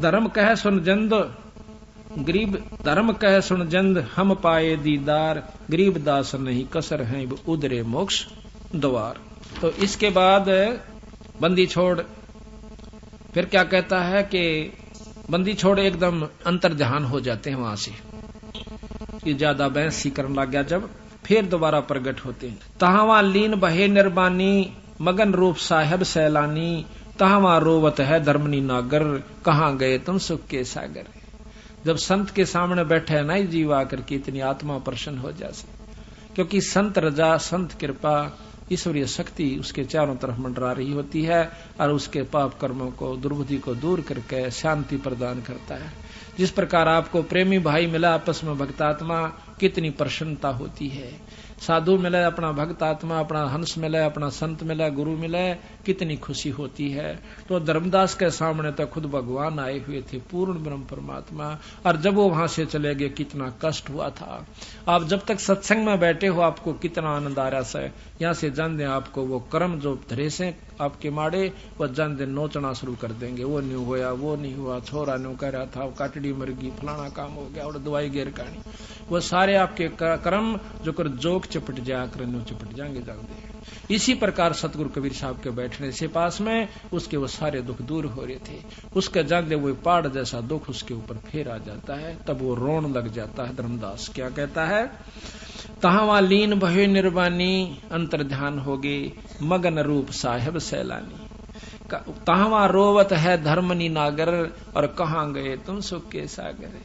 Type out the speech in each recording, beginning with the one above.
धर्म कह सुन जंद गरीब, धर्म कह सुन जंद हम पाए दीदार, गरीब दास नहीं कसर हैं उदरे मोक्ष द्वार। तो इसके बाद बंदी छोड़ फिर क्या कहता है कि बंदी छोड़ एकदम अंतर ध्यान हो जाते हैं वहां से, ये ज्यादा बहस सी करने लग गया जब, फिर दोबारा प्रकट होते हैं। तहावा लीन बहे निर्बानी, मगन रूप साहेब सैलानी, तहावा रोवत है धर्मनी नागर, कहाँ गए तुम सुख के सागर। जब संत के सामने बैठे है ना जीव आकर के इतनी आत्मा प्रसन्न हो जाए, क्योंकि संत रजा संत कृपा ईश्वरीय शक्ति उसके चारों तरफ मंडरा रही होती है और उसके पाप कर्मों को दुर्बुद्धि को दूर करके शांति प्रदान करता है। जिस प्रकार आपको प्रेमी भाई मिला आपस में भक्तात्मा, कितनी प्रसन्नता होती है। साधु मिले अपना भक्त आत्मा, अपना हंस मिले, अपना संत मिले, गुरु मिले, कितनी खुशी होती है। तो धर्मदास के सामने तो खुद भगवान आए हुए थे, पूर्ण ब्रह्म परमात्मा, और जब वो वहां से चले गए कितना कष्ट हुआ था। आप जब तक सत्संग में बैठे हो आपको कितना आनंद आ रहा है। यहाँ से जान दें आपको वो कर्म जो धरे से आपके माड़े, वो जान दें नोचना शुरू कर देंगे। वो नहीं हुआ, वो नहीं हुआ, छोरा न्यू कह रहा था, काटड़ी मर गई, फलाना काम हो गया और दवाई गेर कहानी, वो सारे आपके कर्म जो कर जोक चिपट जाकर न्यू चिपट जाएंगे जान दें। इसी प्रकार सतगुरु कबीर साहब के बैठने से पास में उसके वो सारे दुख दूर हो रहे थे। उसके जान दे वो पहाड़ जैसा दुख उसके ऊपर फिर आ जाता है, तब वो रोन लग जाता है। धर्मदास क्या कहता है, तहावा लीन भय निर्वाणी, अंतर ध्यान हो गए मगन रूप साहेब सैलानी, तहावा रोवत है धर्मनी नागर, और कहाँ गए तुम सुख के सागर।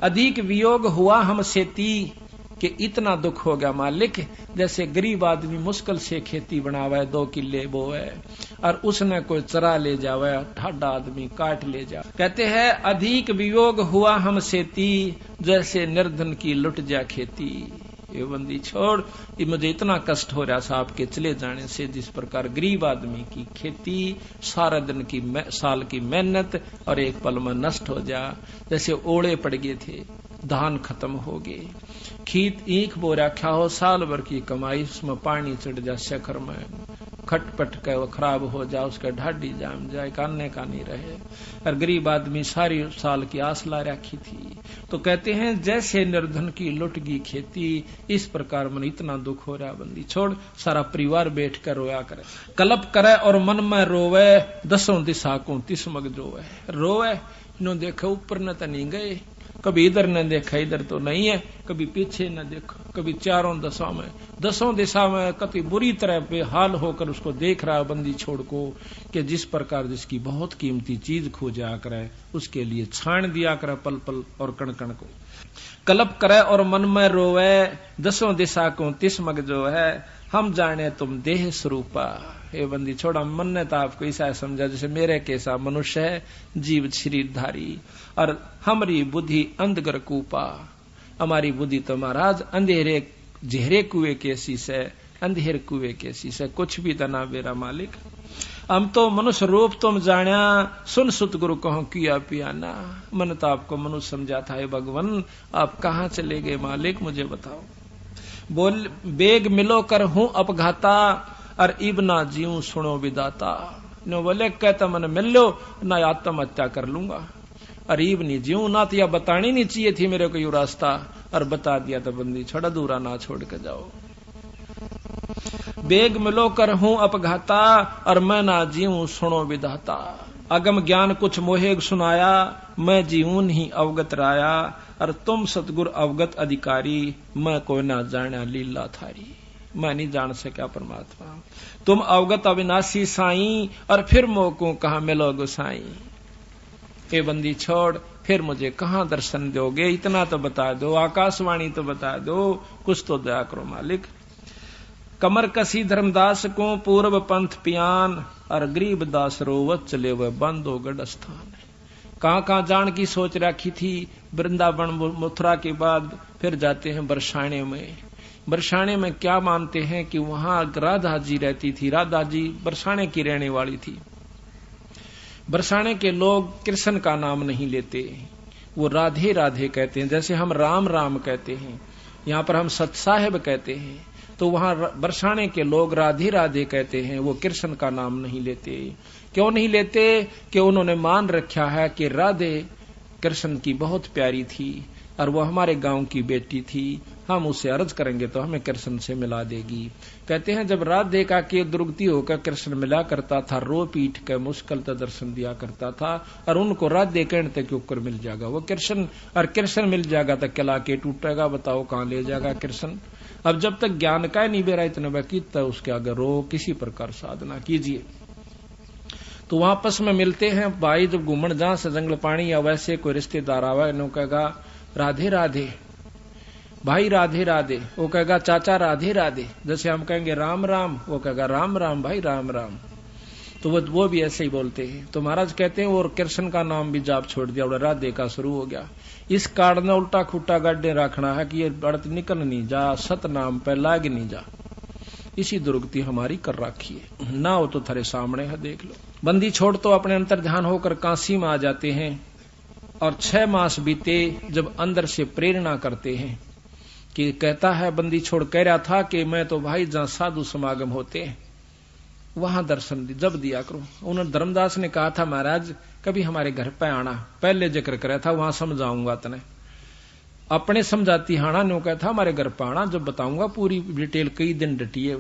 अधिक वियोग हुआ हमसे ती, कि इतना दुख हो गया मालिक, जैसे गरीब आदमी मुश्किल से खेती बनावे, 2 किले बोए और उसने कोई चरा ले जावे, ठाडा आदमी काट ले जा। कहते हैं अधिक वियोग हुआ हमसे ती, जैसे निर्धन की लुट जा खेती। ये बंदी छोड़, ये मुझे इतना कष्ट हो रहा था आपके चले जाने से, जिस प्रकार गरीब आदमी की खेती सारा दिन की साल की मेहनत और एक पल में नष्ट हो जा। जैसे ओले पड़ गए थे, धान खत्म हो गए, खेत ईख बो रखा हो, साल भर की कमाई उसमें पानी चढ़ जा, शकर में खटपट के वो खराब हो जा, उसका ढाडी जाम जाए, कानने का नहीं रहे, और गरीब आदमी सारी साल की आस ला रखी थी। तो कहते हैं जैसे निर्धन की लुट गई खेती, इस प्रकार मन इतना दुख हो रहा। बंदी छोड़, सारा परिवार बैठ कर रोया करे, कलप करे और मन में रोवे, 10 दिशा को 30 मग जोवे। रोवे नो देखो ऊपर न तो नहीं गए, कभी इधर न देखा इधर तो नहीं है, कभी पीछे न देखो, कभी चारों दिशा में 10 दिशा में कति बुरी तरह बेहाल होकर उसको देख रहा बंदी छोड़ को, कि जिस प्रकार जिसकी बहुत कीमती चीज खो जाया करे उसके लिए छाण दिया करे पल पल और कण कण को। कलप करे और मन में रोवे, 10 दिशा को 30 मग जो है, हम जाने तुम देह स्वरूपा। ये बंदी छोड़ा, मन ने तो आपको ऐसा समझा जैसे मेरे कैसा मनुष्य है, जीव शरीरधारी, और हमारी बुद्धि अंधगर कूपा। हमारी बुद्धि तो महाराज अंधेरे झेरे कुएं कैसी से, अंधेर कुएं कैसी से, कुछ भी तना मेरा मालिक। हम तो मनुष्य रूप तुम जाना, सुन सुत गुरु कहो किया पियाना। मन तो आपको मनुष्य समझा था, हे भगवान आप कहाँ चले गए मालिक, मुझे बताओ। बोल बेग मिलो कर हूं अपघाता, और इब ना जीऊं सुनो विदाता। नो बोले कहता मन मिल लो ना आत्महत्या कर लूंगा, और इब नहीं जीऊं ना, तो यह बतानी नहीं चाहिए थी मेरे को यू रास्ता, और बता दिया तो बंदी छोड़ा, दूरा ना छोड़ के जाओ। बेग मिलो कर हूं अपघाता, और मैं ना जीऊं सुनो विदाता। अगम ज्ञान कुछ मोहेग सुनाया, मैं जीऊं नहीं अवगत राया, और तुम सतगुर अवगत अधिकारी, मैं कोई ना जाना लीला थारी। मैं नहीं जान सका परमात्मा, तुम अवगत अविनाशी साईं, और फिर मोको कहाँ मिलो गोसाई। ए बंदी छोड़, फिर मुझे कहाँ दर्शन दोगे, इतना तो बता दो, आकाशवाणी तो बता दो, कुछ तो दया करो मालिक। कमर कसी धर्मदास को पूर्व पंथ पियान, और गरीब दास रोवत चले वह बंदो गढ़ स्थान। कहाँ जान की सोच रखी थी, वृंदावन मथुरा के बाद फिर जाते हैं बरसाने में। बरसाने में क्या मानते हैं कि वहां राधा जी रहती थी, राधा जी बरसाने की रहने वाली थी। बरसाने के लोग कृष्ण का नाम नहीं लेते, वो राधे राधे कहते हैं, जैसे हम राम राम कहते हैं, यहाँ पर हम सत साहेब कहते हैं, तो वहां बरसाने के लोग राधे राधे कहते हैं, वो कृष्ण का नाम नहीं लेते। क्यों नहीं लेते? कि उन्होंने मान रखा है कि राधे कृष्ण की बहुत प्यारी थी और वो हमारे गांव की बेटी थी, हम उसे अर्ज करेंगे तो हमें कृष्ण से मिला देगी। कहते हैं जब राधे का के दुर्गति होकर कृष्ण मिला करता था, रो पीट के मुश्किल तो दर्शन दिया करता था, और उनको राधे कहने तक ऊपर मिल जाएगा वो कृष्ण, और कृष्ण मिल जाएगा तो किला के टूटेगा, बताओ कहां ले जाएगा कृष्ण। अब जब तक ज्ञान का नहीं बेरा इतने बाकी तब उसके आगे रो किसी प्रकार साधना कीजिए। तो वहां आपस में मिलते हैं भाई, जब घूमन जहां से जंगल पानी या वैसे कोई रिश्तेदार आवा, इन्हों कहेगा राधे राधे भाई, राधे राधे, वो कहेगा चाचा राधे राधे। जैसे हम कहेंगे राम राम, वो कहेगा राम राम भाई राम राम। तो वो भी ऐसे ही बोलते हैं। तो महाराज कहते हैं और कृष्ण का नाम भी जाप छोड़ दिया और राधे का शुरू हो गया। इस कारण उल्टा खुट्टा गड्ढे रखना है कि ये बढ़त निकल नहीं जा, सत नाम पे लाग नहीं जा, इसी दुर्गति हमारी कर रखी है। ना हो तो थारे सामने है, देख लो। बंदी छोड़ तो अपने अंतर ध्यान होकर काशी में आ जाते हैं, और 6 मास बीते जब अंदर से प्रेरणा करते हैं कि कहता है बंदी छोड़ कह रहा था कि मैं तो भाई जहां साधु समागम होते हैं वहां दर्शन जब दिया करूं। उन्होंने धर्मदास ने कहा था महाराज कभी हमारे घर पे आना, पहले जिक्र कराया था, वहां समझाऊंगा तने। अपने समझाती हाना ने कहा था हमारे घर पे आना, जब बताऊंगा पूरी डिटेल, कई दिन डटिए।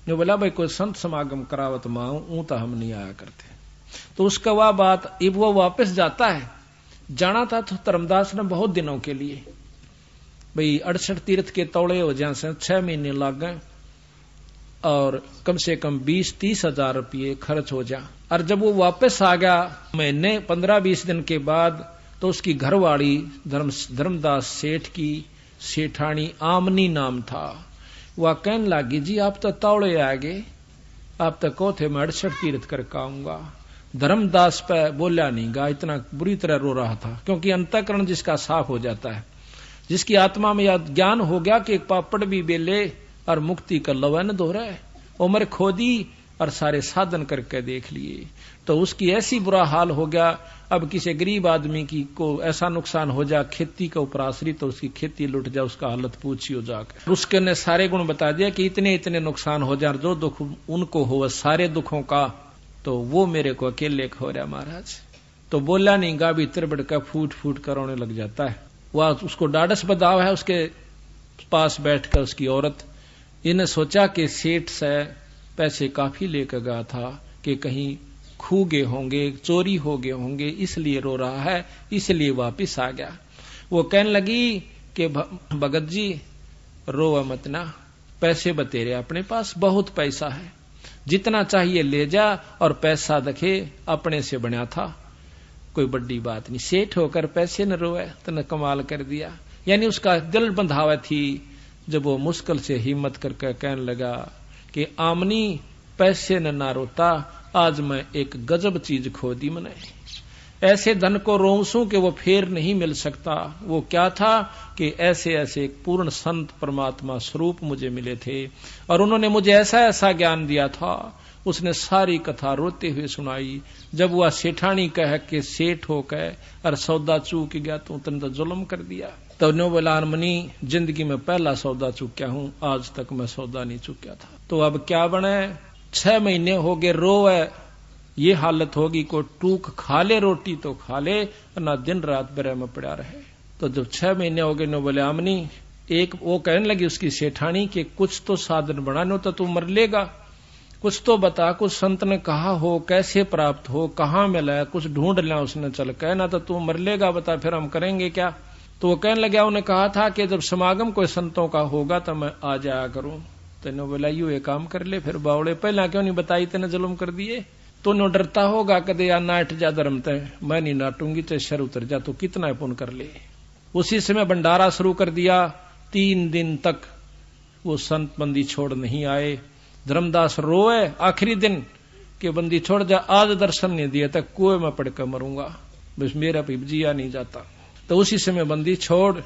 जो बोला भाई कोई संत समागम करावत माऊ तो हम नहीं आया करते। तो उसका वह बात, वो वापस जाता है, जाना था तो धर्मदास ने बहुत दिनों के लिए भाई 68 तीर्थ के तौड़े हो जाए से 6 महीने लग गए और कम से कम 20-30 हजार रुपये खर्च हो जा। और जब वो वापस आ गया महीने 15-20 दिन के बाद, तो उसकी घरवाली धर्मदास सेठ की सेठानी आमनी नाम था, वह कहने लगी जी आप तो तौड़े आ गए, आप तो को थे मैं 68 तीर्थ करके आऊंगा। धर्मदास पे बोला नहीं गा, इतना बुरी तरह रो रहा था, क्योंकि अंतःकरण जिसका साफ हो जाता है, जिसकी आत्मा में यह ज्ञान हो गया कि एक पापड़ भी बेले और मुक्ति का लवन दोहरा है, उम्र खोदी और सारे साधन करके देख लिए, तो उसकी ऐसी बुरा हाल हो गया। अब किसी गरीब आदमी की को ऐसा नुकसान हो जा, खेती के ऊपर आश्रित, तो उसकी खेती लुट जा, उसका हालत पूछियो जाकर। उसके ने सारे गुण बता दिया कि इतने इतने नुकसान हो जा, जो दुख उनको हो सारे दुखों का, तो वो मेरे को अकेले हो रहा महाराज। तो बोला नहीं गा, भीतर बढ़कर फूट फूट कर रोने लग जाता है। वह उसको डाडस बदाव है, उसके पास बैठकर उसकी औरत, इन्हें सोचा कि सेठ से पैसे काफी लेकर गया था कि कहीं खू गए होंगे, चोरी हो गए होंगे, इसलिए रो रहा है, इसलिए वापिस आ गया। वो कहने लगी कि भगत जी रो मत ना, पैसे बतेरे अपने पास बहुत पैसा है, जितना चाहिए ले जा, और पैसा देखे अपने से बना था, कोई बड़ी बात नहीं, सेठ होकर पैसे न रोए, तने कमाल कर दिया। यानी उसका दिल बंधावा थी। जब वो मुश्किल से हिम्मत करके कहने लगा कि आमनी पैसे न ना रोता, आज मैं एक गजब चीज खो दी मैंने, ऐसे धन को रोंसू कि वो फेर नहीं मिल सकता। वो क्या था कि ऐसे ऐसे एक पूर्ण संत परमात्मा स्वरूप मुझे मिले थे, और उन्होंने मुझे ऐसा ऐसा ज्ञान दिया था। उसने सारी कथा रोते हुए सुनाई। जब वह सेठानी कह के सेठ हो कह और सौदा चूक गया, तो तुमने तो जुल्म कर दिया। तो नो बोला मनी जिंदगी में पहला सौदा चूक्या हूं, आज तक मैं सौदा नहीं चूक्या था। तो अब क्या बने, 6 महीने हो गए रोवे, ये हालत होगी, को टूक खा ले रोटी तो खा ले, ना दिन रात बरे में पड़ा रहे। तो जब 6 महीने हो गए, नो बोले आमनी, एक वो कहने लगी उसकी सेठानी कि कुछ तो साधन बनाने, तो तू मर लेगा, कुछ तो बता, कुछ संत ने कहा हो, कैसे प्राप्त हो, कहाँ मिला, कुछ ढूंढ लिया उसने, चल कहना तो तू मर लेगा, बता फिर हम करेंगे क्या। तो वो कहने लगा, उन्हें कहा था कि जब समागम कोई संतों का होगा तो मैं आ जाया करूं। तेने बोला यू एक काम कर ले, फिर बावड़े पहला क्यों नहीं बताई, तेने जुल्म कर दिए। तो नो डरता होगा कदे या नाट जा धर्म तय, मैं नहीं नाटूंगी, चाहे शर उतर जा, तो कितना पुण्य कर ले। उसी समय भंडारा शुरू कर दिया। 3 दिन तक वो संत बंदी छोड़ नहीं आए। धर्मदास रोए आखिरी दिन कि बंदी छोड़ जा, आज दर्शन नहीं दिया तक कुएं में पड़कर मरूंगा, बस मेरा पिपजिया नहीं जाता। तो उसी समय बंदी छोड़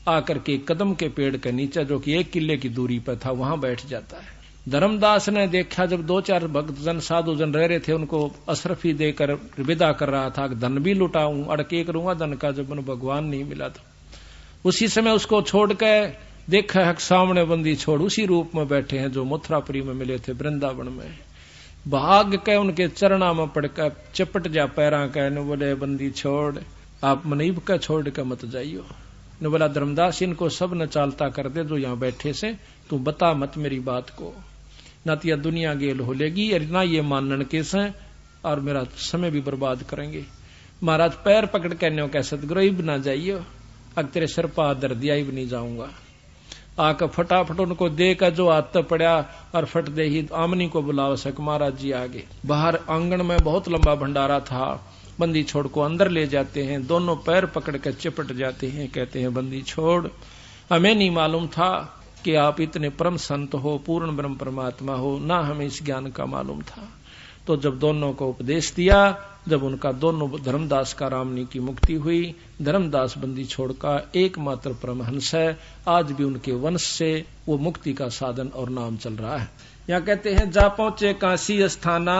आकर के कदम के पेड़ के नीचे, जो कि 1 किले की दूरी पर था, वहां बैठ जाता है। धर्मदास ने देखा जब 2-4 भक्तजन साधु जन रह रहे थे, उनको अशरफी देकर विदा कर रहा था, धन भी लुटाऊं, अड़के करूंगा धन का, जब उन्हें भगवान नहीं मिला था। उसी समय उसको छोड़ के देखा है सामने बंदी छोड़ उसी रूप में बैठे हैं जो मथुरापुरी में मिले थे, वृंदावन में। भाग के उनके चरणा में पड़कर चपट जा पैरा कह न बोले बंदी छोड़, आप मनीब का छोड़ के मत जाइयो। न बोला धर्मदास इनको सब न चालता कर दे जो यहां बैठे से, तू बता मत मेरी बात को, ना तो यह दुनिया गेल हो लेगी और ना ये मानन के से और मेरा समय भी बर्बाद करेंगे। महाराज पैर पकड़ के न्यो कह सतगुरु इब ना जाइयो, अग तेरे सिर पा दर दिया इब नहीं जाऊंगा। आकर फटाफट उनको देकर जो हाथ पड़ा और फट दे ही आमनी को बुलाव सक महाराज जी आगे। बाहर आंगन में बहुत लंबा भंडारा था, बंदी छोड़ को अंदर ले जाते हैं, दोनों पैर पकड़ कर चिपट जाते हैं, कहते हैं बंदी छोड़, हमें नहीं मालूम था कि आप इतने परम संत हो, पूर्ण ब्रह्म परमात्मा हो, ना हमें इस ज्ञान का मालूम था। तो जब दोनों को उपदेश दिया, जब उनका दोनों धर्मदास का रामनी की मुक्ति हुई, धर्मदास बंदी छोड़ का एकमात्र परमहंस है, आज भी उनके वंश से वो मुक्ति का साधन और नाम चल रहा है। यहाँ कहते हैं जा पहुंचे काशी अस्थाना,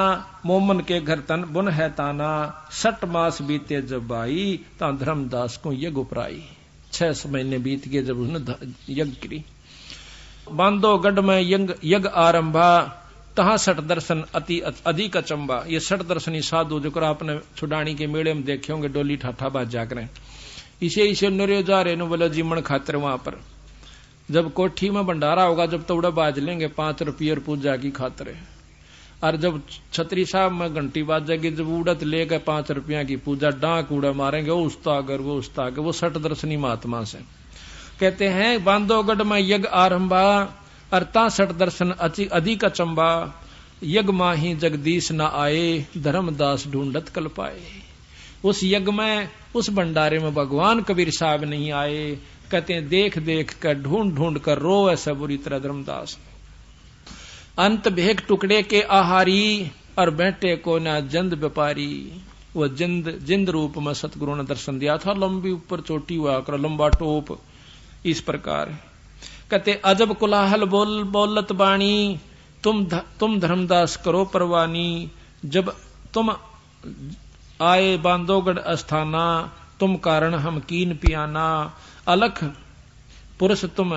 मोमन के घर तन बुन है ताना, 6 मास बीते जब आई, ता धर्मदास को यज्ञ उपराई। 6 महीने बीत गए जब उसने यज्ञ करी। बांधो गढ़ में यज्ञ आरंभा, तहां 6 दर्शन अति अधिक अचंबा। ये 6 दर्शनी साधु जो कर आपने छुडानी के मेले में देखे होंगे, डोली ठाठा बाज जाकर इसे नरे जा रहे बोले जीवन खातिर। वहां पर जब कोठी में भंडारा होगा, जब तोड़ा बाज लेंगे 5 रुपये पूजा की खातिर, और जब छतरी साहब में घंटी बाजेगी, जब उड़त लेकर 5 रुपया की पूजा, डांक उड़ा मारेंगे, वो उस्तागर वो उस्तागर, वो 6 दर्शनी महात्मा से। कहते हैं बांधोगढ़ में यज्ञ आरंभा, अरता 6 दर्शन अधिक अचंबा, यज्ञ माही जगदीश न आए, धर्मदास ढूंढत कल पाए। उस यज्ञ में, उस भंडारे में भगवान कबीर साहब नहीं आए। कहते हैं देख देख कर ढूंढ ढूंढ कर रो ऐसा बुरी तरह धर्मदास। अंत भेक टुकड़े के आहारी, और बैठे को ना जंद व्यापारी। वो जिंद रूप में सतगुरु ने दर्शन दिया था, लंबी ऊपर चोटी हुआ कर, लंबा टोप, इस प्रकार। कहते अजब कुलाहल बोलत बाणी, तुम धर्मदास करो परवानी। जब तुम आए बांधोगढ़ अस्थाना, तुम कारण हम कीन पियाना। अलख पुरुष तुम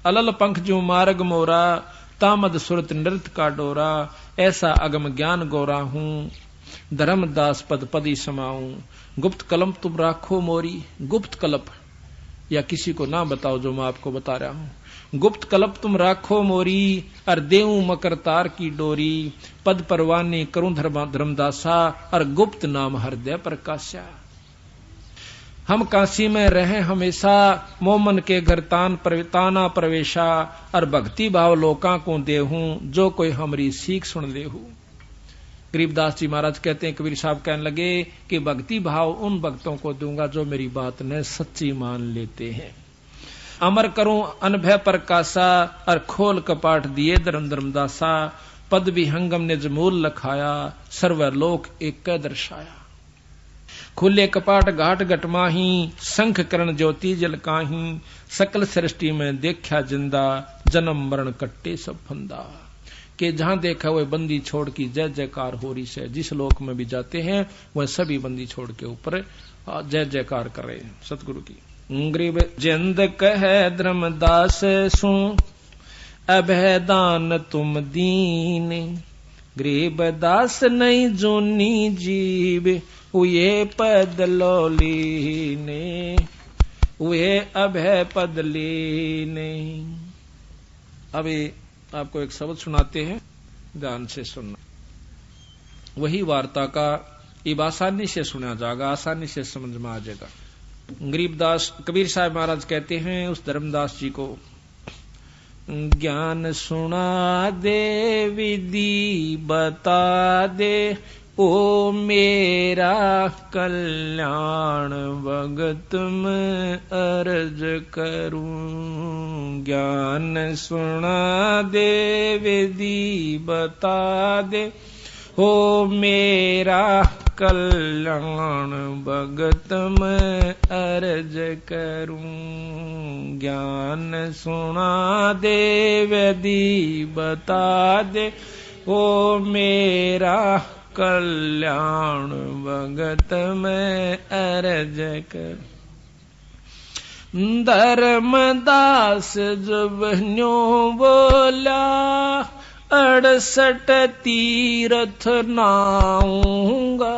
अलल पंख जो मार्ग मोरा, तामद सुरत नृत्य का डोरा। ऐसा अगम ज्ञान गोरा हूं, धर्मदास पद पदी समाऊं। गुप्त कलम तुम राखो मोरी, गुप्त कलप या किसी को ना बताओ जो मैं आपको बता रहा हूं। गुप्त कलप तुम राखो मोरी, और देऊ मकर तार की डोरी। पद परवानी करूं धर्मदासा, और गुप्त नाम हृदय प्रकाशा। हम काशी में रहे हमेशा, मोमन के घर ताना प्रवेशा। और भक्ति भाव लोका को देहूं, जो कोई हमारी सीख सुन लेहू। गरीबदास जी महाराज कहते हैं, कबीर साहब कहने लगे कि भक्ति भाव उन भक्तों को दूंगा जो मेरी बात ने सच्ची मान लेते हैं। अमर करूं अनभय प्रकाशा, और खोल कपाट दिए धर्मदासा। पद भी हंगम ने जमूल लखाया, सर्वलोक एक दर्शाया। खुले कपाट घाट घटमाही, शंख करण ज्योति जलकाही। सकल सृष्टि में देखा जिंदा, जन्म मरण कट्टे सब फंदा। कि जहां देखा वह बंदी छोड़ की जय जयकार हो रही है। जिस लोक में भी जाते हैं वह सभी बंदी छोड़ के ऊपर जय जयकार कर रहे हैं सतगुरु की। गरीब जिंद कहे धर्मदास सु, अभय दान तुम दीन। गरीब दास नहीं जोनी जीव, उये पद लोलीने। उये अभय पद लीने। अभी आपको एक शब्द सुनाते हैं, ध्यान से सुनना। वही वार्ता का इब आसानी से सुना जाएगा, आसानी से समझ में आ जाएगा। गरीबदास कबीर साहब महाराज कहते हैं उस धर्मदास जी को, ज्ञान सुना दे विधि बता दे, ओ मेरा कल्याण भगत में अर्ज करूं। ज्ञान सुना दे विधि बता दे, ओ मेरा कल्याण भगत में अर्ज करूं। ज्ञान सुना दे विधि बता दे, ओ मेरा कल्याण भगत में अर्ज कर। धर्मदास जब न्यो बोला, 68 तीरथ नाऊंगा।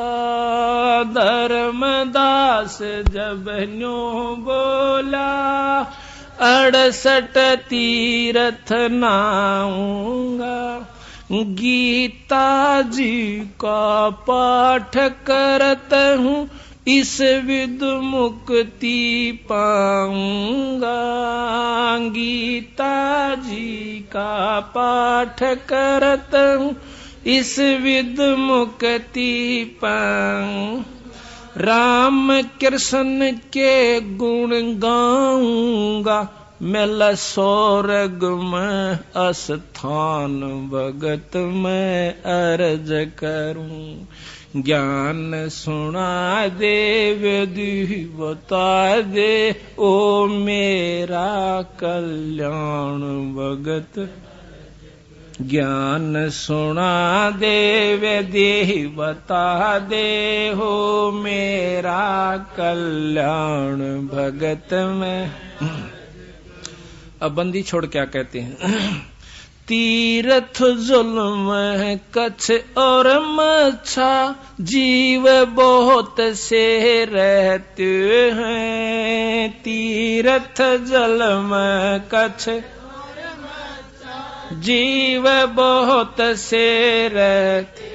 धर्मदास जब न्यो बोला 68 तीरथ नाऊंगा। गीता जी का पाठ करत हूँ इस विद मुक्ति पाऊंगा। गीता जी का पाठ करत हूँ इस विद मुक्ति पाऊं। राम कृष्ण के गुण गाऊंगा मैं स्वर्ग में अस्थान भगत में अर्ज करूं। ज्ञान सुना दे विधि बता दे ओ मेरा कल्याण भगत। ज्ञान सुना दे विधि बता दे हो मेरा कल्याण भगत में। अब बंदी छोड़ क्या कहते हैं। तीर्थ जुल्म कच्छ और मच्छा जीव बहुत से रहते हैं। तीर्थ जुल्म कच्छ जीव बहुत से रहते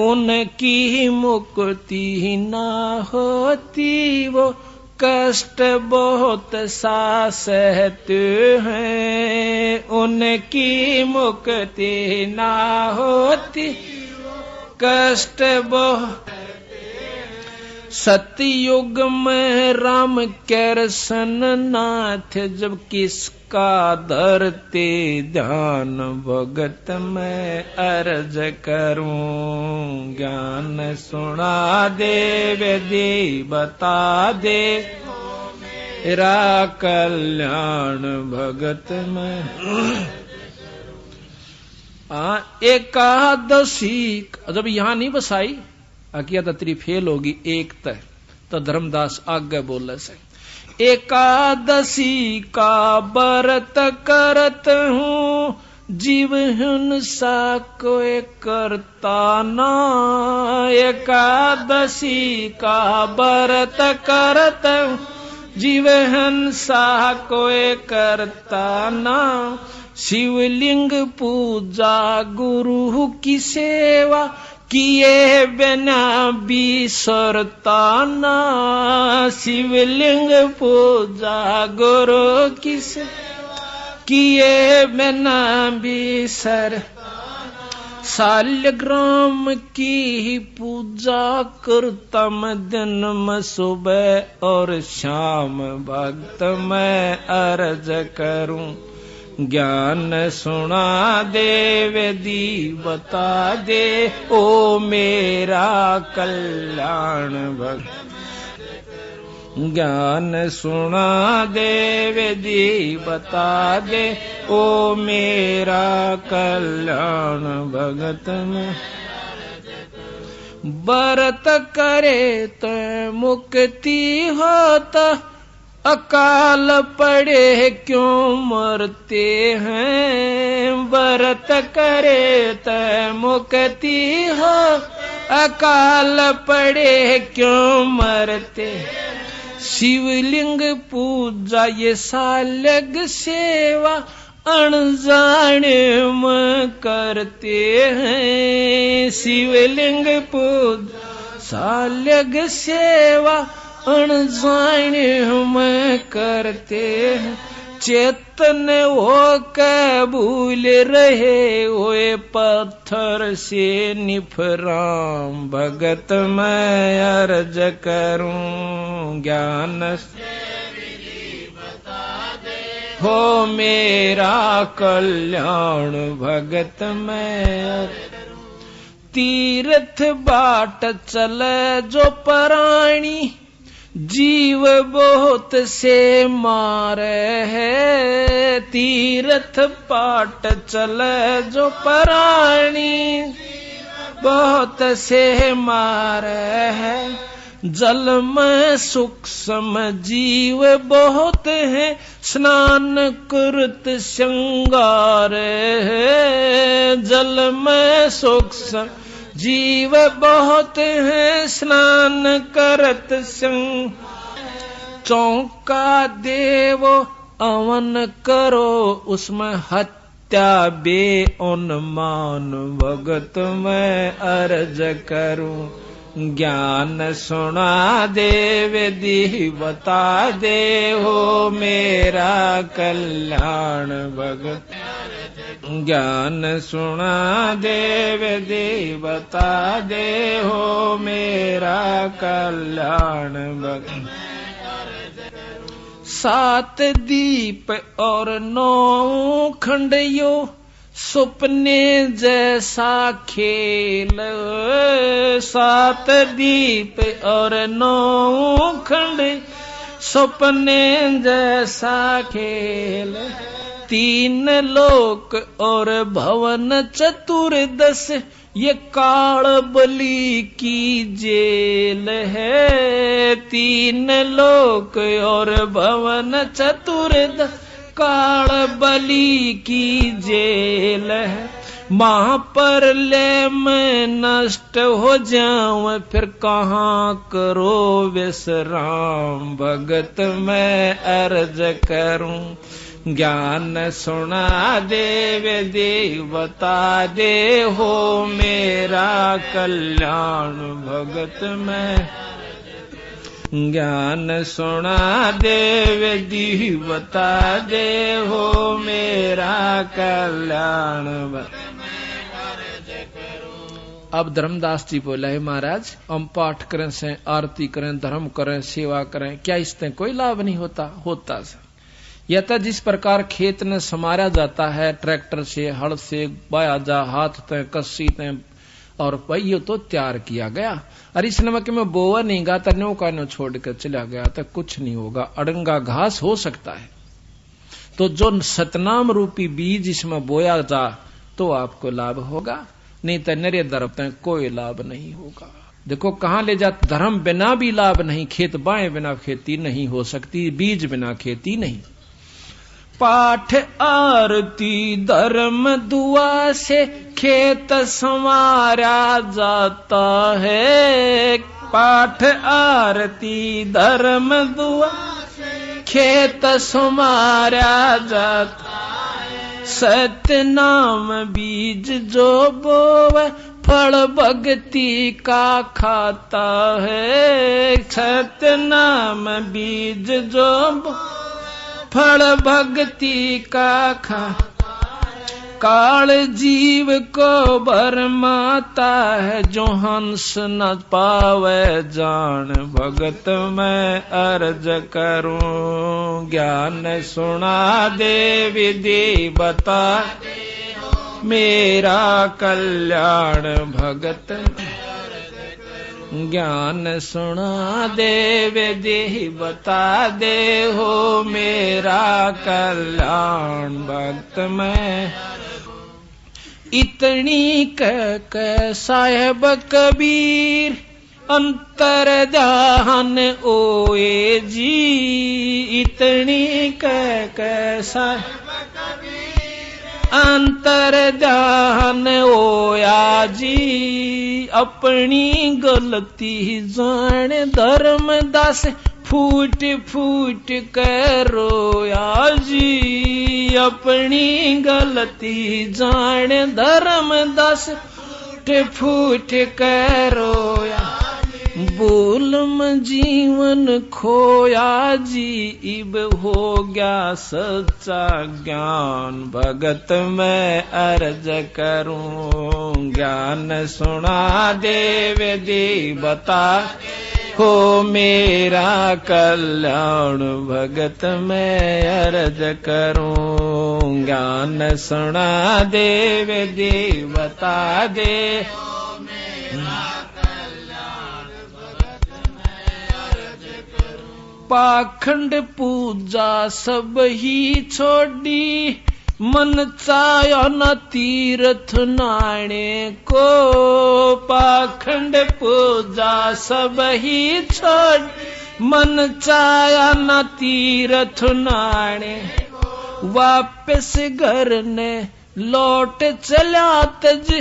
उनकी मुक्ति ना होती वो कष्ट बहुत सा सहते हैं। उनकी मुक्ति ना होती कष्ट बहुत। सतयुग में राम कृष्ण नाथ जब किसका धरते ध्यान भगत में अर्ज करूं। ज्ञान सुना दे विधि बता दे मेरा कल्याण भगत में। एकादशी जब यहाँ नहीं बसाई अकिया तत्री फेल होगी एक तय तो धर्मदास आगे बोले से। एकादशी का व्रत करत हूँ जीव हिंसा कोई करता ना। एकादशी का व्रत करत हूँ जीव हिंसा कोई करता ना। शिवलिंग पूजा गुरु की सेवा किए बिना बिसरता ना। शिवलिंग पूजा गुरु की सेवा किए बिना बिसर। सालग्राम की पूजा करता मैं दिन में सुबह और शाम भक्त मैं अर्ज करूं। ज्ञान सुना दे विधि बता दे ओ मेरा कल्याण भगत। ज्ञान सुना दे विधि बता दे ओ मेरा कल्याण भगत में। व्रत करे तो मुक्ति होता अकाल पड़े क्यों मरते हैं। व्रत करे तो मुक्ति हो अकाल पड़े क्यों मरते। शिवलिंग पूजा ये सालग सेवा अनजाने में करते हैं। शिवलिंग पूजा सालग सेवा अनजाने में करते हैं। चेतन हो कबूल रहे ओए पत्थर से निफराम भगत मैं अर्ज करूं। ज्ञान हो मेरा कल्याण भगत मैं। तीर्थ बाट चले जो प्राणी जीव बहुत से मारे है। तीर्थ पाट चले जो प्राणी बहुत से मारे है। जल में सूक्ष्म जीव बहुत है, स्नान करत श्रृंगार है। जल में सूक्ष्म जीव बहुत है, स्नान करत श्रृंगार। चौका देवो अवन करो, उसमें हत्या बे उन्मान। भगत मैं अर्ज करूं, ज्ञान सुना देव दी बता दे हो मेरा कल्याण। भगत ज्ञान सुना देव दी बता दे हो मेरा कल्याण। भगत सात दीप और 9 खंडियो, सुपने जैसा खेल। 7 दीप और 9 खंड, सुपने जैसा खेल। 3 लोक और भवन चतुर्दश, ये काल बलि की जेल है। 3 लोक और भवन चतुर्दश, काल बलि की जेल है। वहां पर ले मैं नष्ट हो जाऊं, फिर कहाँ करो विश्राम। भगत मैं अर्ज करूं, ज्ञान सुना देव देव बता दे हो मेरा कल्याण। भगत मैं ज्ञान सुना देव दी बता दे हो मेरा कल्याण। अब धर्मदास जी बोला है, महाराज हम पाठ करें से, आरती करें, धर्म करें, सेवा करें, क्या इससे कोई लाभ नहीं होता? होता सर। या तो जिस प्रकार खेत में समारा जाता है ट्रैक्टर से, हल से बाया जा, हाथ ते कस्सी ते और पहियों तो तैयार किया गया। और इस नमक में बोवा नहीं गा तो नो का नो छोड़कर चला गया तो कुछ नहीं होगा, अड़ंगा घास हो सकता है। तो जो सतनाम रूपी बीज इसमें बोया जा तो आपको लाभ होगा, नहीं तो नरे दरख्त कोई लाभ नहीं होगा। देखो कहां ले जा, धर्म बिना भी लाभ नहीं, खेत बाएं बिना खेती नहीं हो सकती, बीज बिना खेती नहीं। पाठ आरती धर्म दुआ से खेत संवारा जाता है। पाठ आरती धर्म दुआ खेत संवारा जाता है। सत्य नाम बीज जो बोवे, फल भक्ति का खाता है। सत्य नाम बीज जो फल भक्ति का खा। काल जीव को भरमाता है, जो हंस न पावे जान। भगत मैं अर्ज करूं, ज्ञान सुना दे विधि बता मेरा कल्याण। भगत ज्ञान सुना दे विधि बता दे हो मेरा कल्याण। भक्त मैं इतनी कह साहेब कबीर, अंतर ध्यान ओए जी। इतनी कह साहेब अंतर ध्यान ओया जी। अपनी गलती जान धर्मदास, फूट फूट कर रोया जी। अपनी गलती जान धर्मदास, फूट फूट कर रोया। बोल में जीवन खोया जी, इब हो गया सच्चा ज्ञान। भगत मैं अर्ज करूं, ज्ञान सुना देव दे बता हो मेरा कल्याण। भगत मैं अर्ज करूं, ज्ञान सुना देव दे बता दे पाखंड पूजा सब ही छोड़ी, मन चायो न तीर्थ नाणे को, पाखंड पूजा सब ही छोड़। मन चाया न तीर्थ नाणे, वापस घर ने लौट चला तज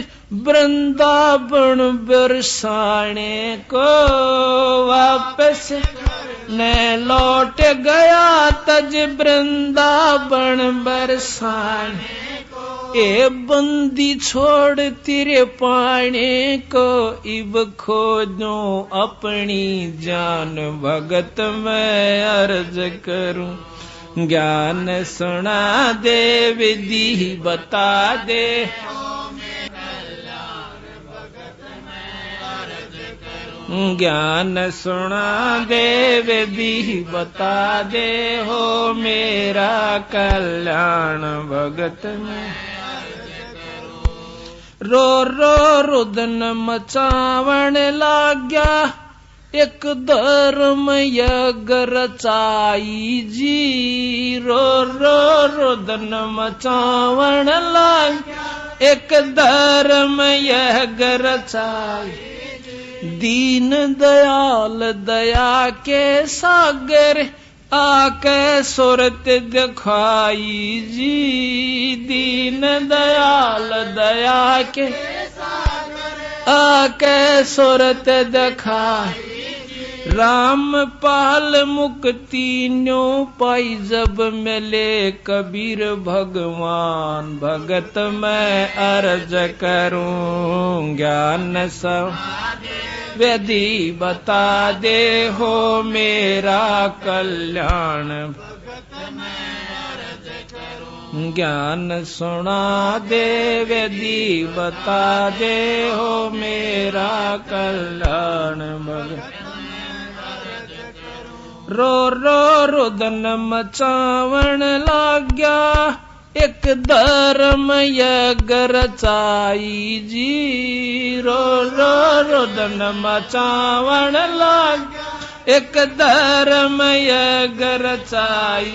वृंदावन बरसाने को। वापस ने लौट गया तज वृंदावन बरसाने को। ए बंदी छोड़ तेरे पाने को, इब खोजो अपनी जान भगत मैं अर्ज करूं। ज्ञान सुना दे विधि बता दे, ज्ञान सुना दे विधि बता दे, हो मेरा कल्याण भगत में। रो रो रुदन मचावण लाग्या, एक धर्म यज्ञ रचाई जी। रो रो रुदन मचावण लाग्या, एक धर्म यज्ञ रचाई। दीन दयाल दया के सागर, आके सूरत दिखाई जी। दीन दयाल दया के सागर, आके सूरत दिखाई। राम पाल मुक्ति न्यो पाई, जब मिले कबीर भगवान भगत मैं अर्ज करूं। ज्ञान सब विधि बता दे, हो मेरा कल्याण भगत मैं अर्ज करूं। ज्ञान सुना दे विधि बता दे, हो मेरा कल्याण भगत। रो रो रुदन मचावण लाग्या, एक धर्म यज्ञ रचाई जी। रो रो रुदन मचावण लाग्या, एक धर्म यज्ञ रचाई।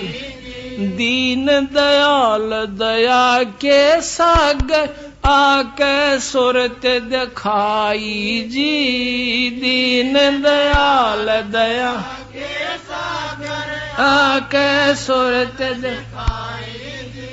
दीन दयाल दया के सागर, आके सूरत दिखाई जी। दीन दयाल दया के सागर, आके सूरत दिखाई।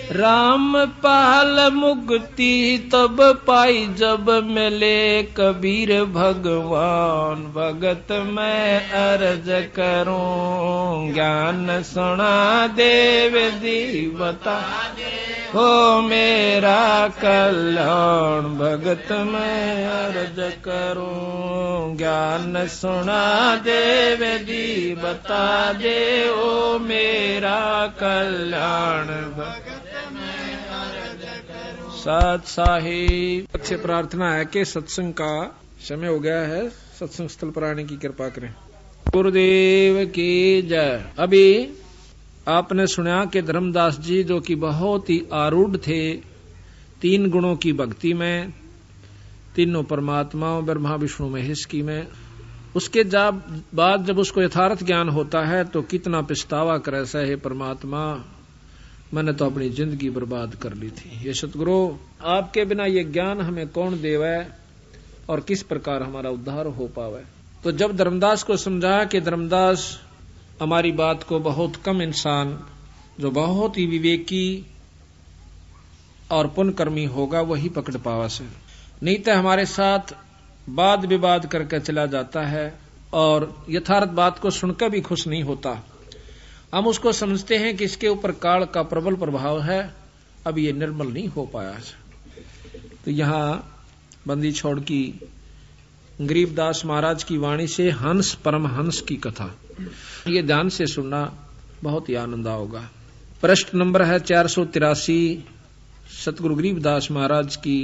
राम पाल मुक्ति तब पाई, जब मिले कबीर भगवान भगत मैं अर्ज करूं। ज्ञान सुना दे विधि बता दे, हो मेरा कल्याण भगत मैं अर्ज करूं। ज्ञान सुना दे विधि बता दे, ओ मेरा कल्याण भगत। साथ साहिब से प्रार्थना है कि सत्संग का समय हो गया है, सत्संग स्थल पर आने की कृपा करें। गुरुदेव की जय। अभी आपने सुना कि धर्मदास जी जो कि बहुत ही आरूढ़ थे 3 गुणों की भक्ति में, तीनों परमात्माओं ब्रह्मा विष्णु महेश की में, उसके बाद जब उसको यथार्थ ज्ञान होता है तो कितना पछतावा करे से, हे परमात्मा मैंने तो अपनी जिंदगी बर्बाद कर ली थी। ये सतगुरु आपके बिना ये ज्ञान हमें कौन देवे और किस प्रकार हमारा उद्धार हो पावे। तो जब धर्मदास को समझा कि धर्मदास हमारी बात को बहुत कम इंसान जो बहुत ही विवेकी और पुण्यकर्मी होगा वही पकड़ पावा से, नहीं तो हमारे साथ वाद विवाद करके चला जाता है और यथार्थ बात को सुनकर भी खुश नहीं होता। हम उसको समझते हैं कि इसके ऊपर काल का प्रबल प्रभाव है, अब ये निर्मल नहीं हो पाया। तो यहां बंदी छोड़ की गरीबदास महाराज की वाणी से हंस परमहंस की कथा, ये ध्यान से सुनना बहुत ही आनंद आओगा। प्रश्न नंबर है 483, सतगुरु गरीबदास महाराज की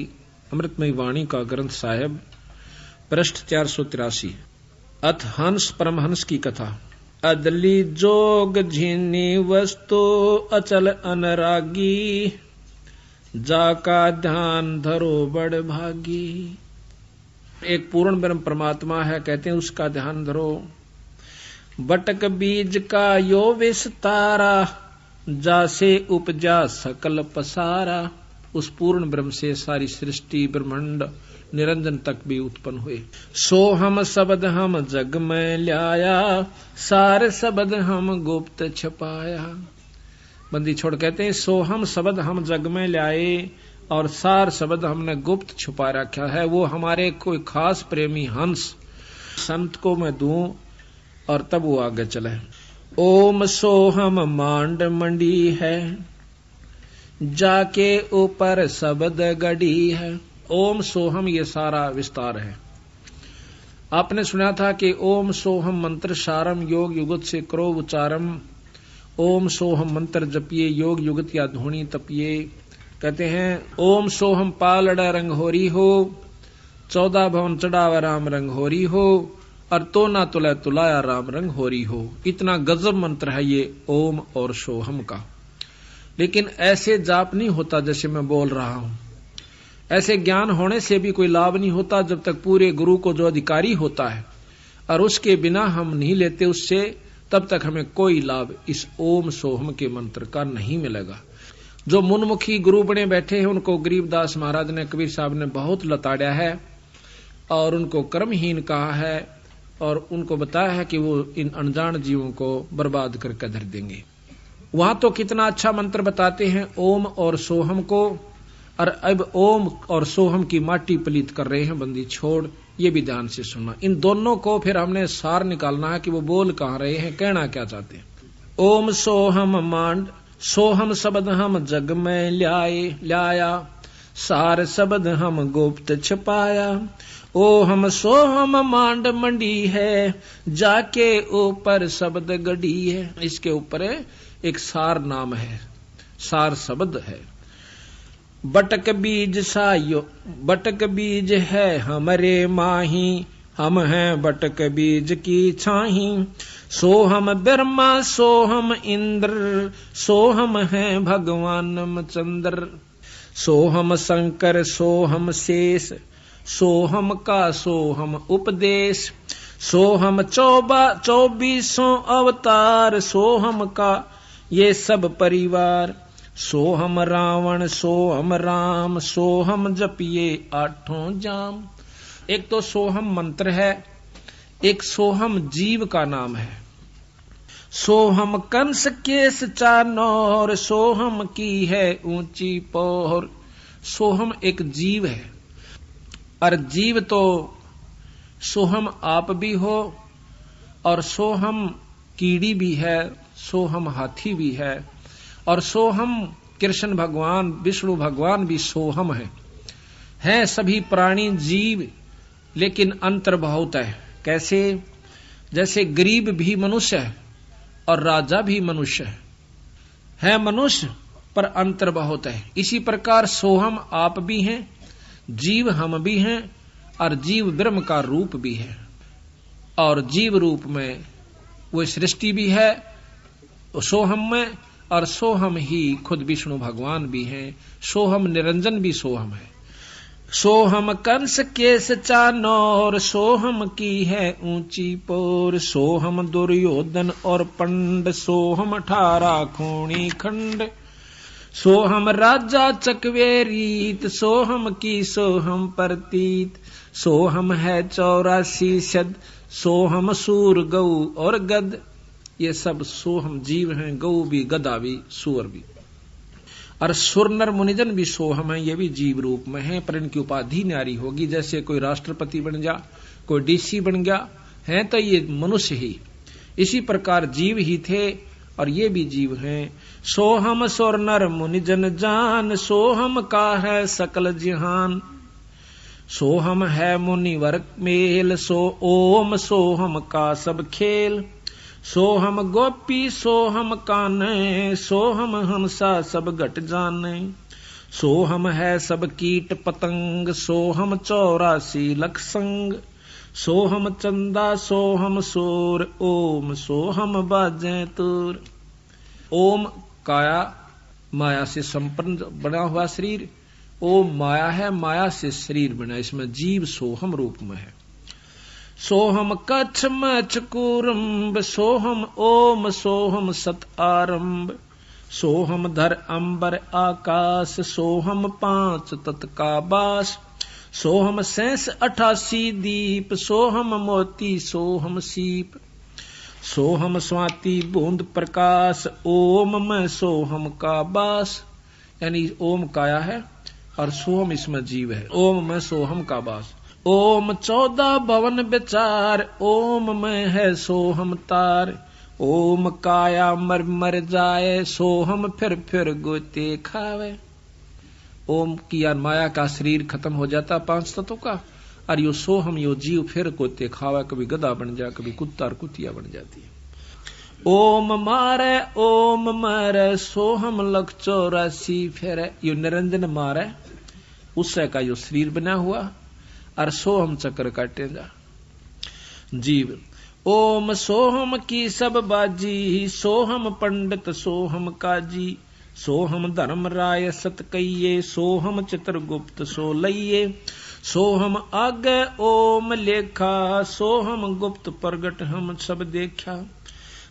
अमृतमयी वाणी का ग्रंथ साहेब, पृष्ठ 483। अथ हंस परमहंस की कथा। अदली जोग झीनी वस्तु अचल अनरागी, जाका ध्यान धरो बड़ भागी। एक पूर्ण ब्रह्म परमात्मा है, कहते हैं उसका ध्यान धरो। बटक बीज का यो विस्तारा, जासे उपजा सकल पसारा। उस पूर्ण ब्रह्म से सारी सृष्टि ब्रह्मांड निरंजन तक भी उत्पन्न हुए। सो हम शब्द हम जग में ल्याया, सार शब्द हम गुप्त छपाया। बंदी छोड़ कहते हैं सो हम शब्द हम जग में ल्याए और सार शब्द हमने गुप्त छुपा रखा है। वो हमारे कोई खास प्रेमी हंस संत को मैं दूं और तब वो आगे चले। ओम सोहम मांड मंडी है, जाके ऊपर शब्द गड़ी है। ओम सोहम ये सारा विस्तार है। आपने सुना था कि ओम सोहम मंत्र सारम योग युगत से करो उच्चारम। ओम सोहम मंत्र जपिए योग युगत या धुनी तपिए। कहते हैं ओम सोहम पालड़ा रंग होरी हो, 14 भवन चढ़ावा राम रंग होरी हो, और तो ना तुला तुलाया राम रंग होरी हो। इतना गजब मंत्र है ये ओम और सोहम का। लेकिन ऐसे जाप नहीं होता जैसे मैं बोल रहा हूं। ऐसे ज्ञान होने से भी कोई लाभ नहीं होता जब तक पूरे गुरु को जो अधिकारी होता है और उसके बिना हम नहीं लेते उससे, तब तक हमें कोई लाभ इस ओम सोहम के मंत्र का नहीं मिलेगा। जो मुनमुखी गुरु बने बैठे हैं उनको गरीबदास महाराज ने, कबीर साहब ने बहुत लताड़ा है और उनको कर्महीन कहा है और उनको बताया है कि वो इन अनजान जीवों को बर्बाद करके धर देंगे। वहां तो कितना अच्छा मंत्र बताते हैं ओम और सोहम को, और अब ओम और सोहम की माटी पलीत कर रहे हैं। बंदी छोड़ ये भी ध्यान से सुनना। इन दोनों को फिर हमने सार निकालना है कि वो बोल कहां रहे हैं, कहना क्या चाहते हैं। ओम सोहम मांड, सोहम शब्द हम जग में ल्याया, सार शब्द हम गुप्त छपाया। ओ हम सोहम मांड मंडी है, जाके ऊपर शब्द गड़ी है। इसके ऊपर एक सार नाम है, सार शब्द है। बटक बीज सायो, बटक बीज है हमरे माही, हम हैं बटक बीज की छाही। सोहम ब्रह्मा सोहम इंद्र, सोहम है भगवान चंद्र। सोहम शंकर सोहम शेष, सोहम का सोहम उपदेश। सोहम 24 अवतार, सोहम का ये सब परिवार। सोहम रावण सोहम राम, सोहम जपिए 8 जाम। एक तो सोहम मंत्र है, एक सोहम जीव का नाम है। सोहम कंस केस चानोर, सोहम की है ऊंची पोर। सोहम एक जीव है और जीव तो सोहम आप भी हो और सोहम कीड़ी भी है, सोहम हाथी भी है और सोहम कृष्ण भगवान विष्णु भगवान भी सोहम है सभी प्राणी जीव, लेकिन अंतर बहुत है। कैसे? जैसे गरीब भी मनुष्य है और राजा भी मनुष्य है मनुष्य, पर अंतर बहुत है। इसी प्रकार सोहम आप भी हैं, जीव हम भी हैं और जीव ब्रह्म का रूप भी है। और जीव रूप में वो सृष्टि भी है सोहम में, और सोहम ही खुद विष्णु भगवान भी हैं। सोहम निरंजन भी सोहम है। सोहम कंस केस चानोर, सोहम की है ऊंची पोर। सोहम दुर्योधन और पंड, सोहम 18 खूणी खंड। सोहम राजा चकवेरीत, सोहम की सोहम प्रतीत। सोहम है 84 शद, सोहम सूर गौ और गद। ये सब सोहम जीव हैं, गौ भी गदा भी सूअर भी। और सुर नर मुनिजन भी सोहम है, ये भी जीव रूप में है, पर इनकी उपाधि न्यारी होगी। जैसे कोई राष्ट्रपति बन गया, कोई डीसी बन गया है, तो ये मनुष्य ही। इसी प्रकार जीव ही थे और ये भी जीव हैं। सोहम सुर नर मुनिजन जान, सोहम का है सकल जहान। सोहम है मुनिवर मेल, सो ओम सोहम का सब खेल। सोहम गोपी सोहम काने, सोहम हंसा सब घट जाने। सोहम है सब कीट पतंग, सोहम 84 लख संग। सोहम चंदा सोहम सूर, ओम सोहम बाजे तुर। ओम काया माया से संपन्न बना हुआ शरीर, ओम माया है, माया से शरीर बना, इसमें जीव सोहम रूप में है। सोहम कच्छ मच कूरम्ब, सोहम ओम सोहम सत आरंभ। सोहम धर अंबर आकाश, सोहम पांच तत्का बास, सोहम 88 दीप, सोहम मोती सोहम सीप, सोहम स्वाति बूंद प्रकाश, ओम में सोहम का बास। यानी ओम काया है और सोहम इसमें जीव है, ओम में सोहम का बास। ओम 14 भवन विचार, ओम में है सोहम तार, ओम काया मर मर जाए, सोहम फिर गोते खावे। ओम की यार माया का शरीर खत्म हो जाता 5 तत्वों का, और यो सोहम यो जीव फिर गोते खावे, कभी गधा बन जाए, कभी कुत्ता और कुतिया बन जाती है। ओम मारे ओम मारे, सोहम लख 84 फेरे। यो निरंजन मारे उससे का यो शरीर बना हुआ, और सोहम चक्र काटे जा जीव। ओम सोहम की सब बाजी, सोहम पंडित सोहम काजी, सोहम धर्म राय सत कहिए, सोहम चित्रगुप्त सो लइये, सोहम आगे ओम लेखा, सोहम गुप्त प्रगट हम सब देखा।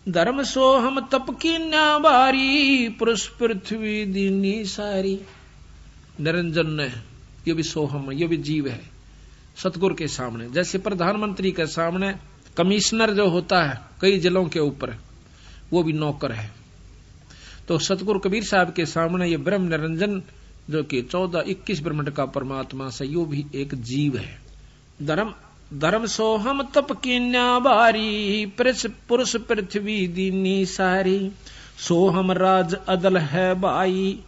धर्म सोहम तप की न्याबारी, पुरुष पृथ्वी दीनी सारी। निरंजन ने ये भी सोहम, ये भी जीव है सतगुरु के सामने। जैसे प्रधानमंत्री के सामने कमिश्नर जो होता है कई जिलों के ऊपर, वो भी नौकर है, तो सतगुरु कबीर साहब के सामने ये ब्रह्म निरंजन जो कि 14-21 ब्रह्मांड का परमात्मा से, यो भी एक जीव है। धर्म सोहम तप की न्याबारी, पुरुष पृथ्वी दीनी सारी, सोहम राज अदल है भाई,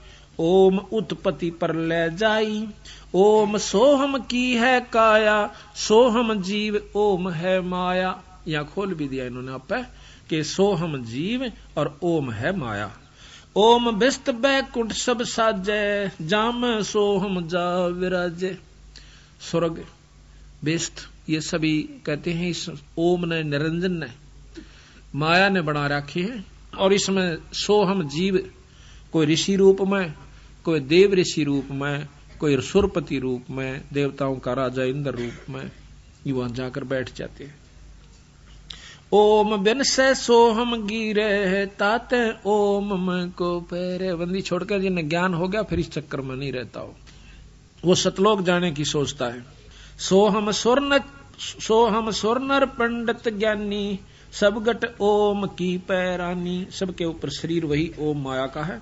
ओम उत्पत्ति पर ले जाई, ओम सोहम की है काया, सोहम जीव ओम है माया। यहां खोल भी दिया इन्होंने आप कि सोहम जीव और ओम है माया। ओम बिस्त बैकुंठ सब साजे, जाम सोहम जा विराजे। स्वर्ग बिस्त ये सभी कहते हैं इस ओम ने, निरंजन ने, माया ने बना रखी है। और इसमें सोहम जीव कोई ऋषि रूप में, कोई देव ऋषि रूप में, कोई सुरपति रूप में, देवताओं का राजा इंद्र रूप में, ये वहां जाकर बैठ जाते हैं। ओम बिन से सोहम गिरे, ताते ओम में को पैरे। बंदी छोड़कर जिन्हें ज्ञान हो गया फिर इस चक्कर में नहीं रहता हो, वो सतलोक जाने की सोचता है। सोहम स्वर्णर पंडित ज्ञानी, सब गट ओम की पैरानी। सबके ऊपर शरीर वही ओम माया का है।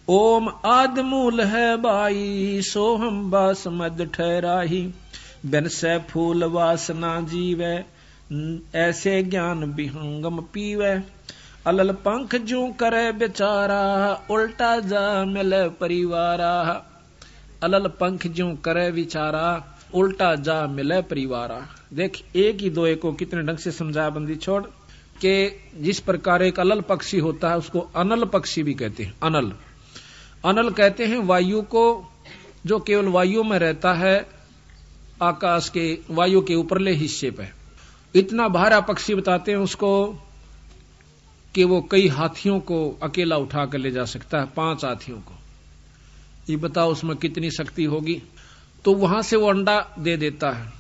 ओम आद मूल है बाई, सोहम बास मद ठहराही, बिन से फूल वासना जीवे, ऐसे ज्ञान विहंगम पीवे। अलल पंख जू करे बेचारा, उल्टा जा मिले परिवारा। अलल पंख जू करे विचारा, उल्टा जा मिले परिवारा। देख एक ही दो को कितने ढंग से समझाया बंदी छोड़ के। जिस प्रकार एक अलल पक्षी होता है उसको अनल पक्षी भी कहते हैं। अनल अनल कहते हैं वायु को, जो केवल वायु में रहता है, आकाश के वायु के ऊपरले हिस्से पे। इतना भारा पक्षी बताते हैं उसको कि वो कई हाथियों को अकेला उठा कर ले जा सकता है, 5 हाथियों को। ये बताओ उसमें कितनी शक्ति होगी। तो वहां से वो अंडा दे देता है,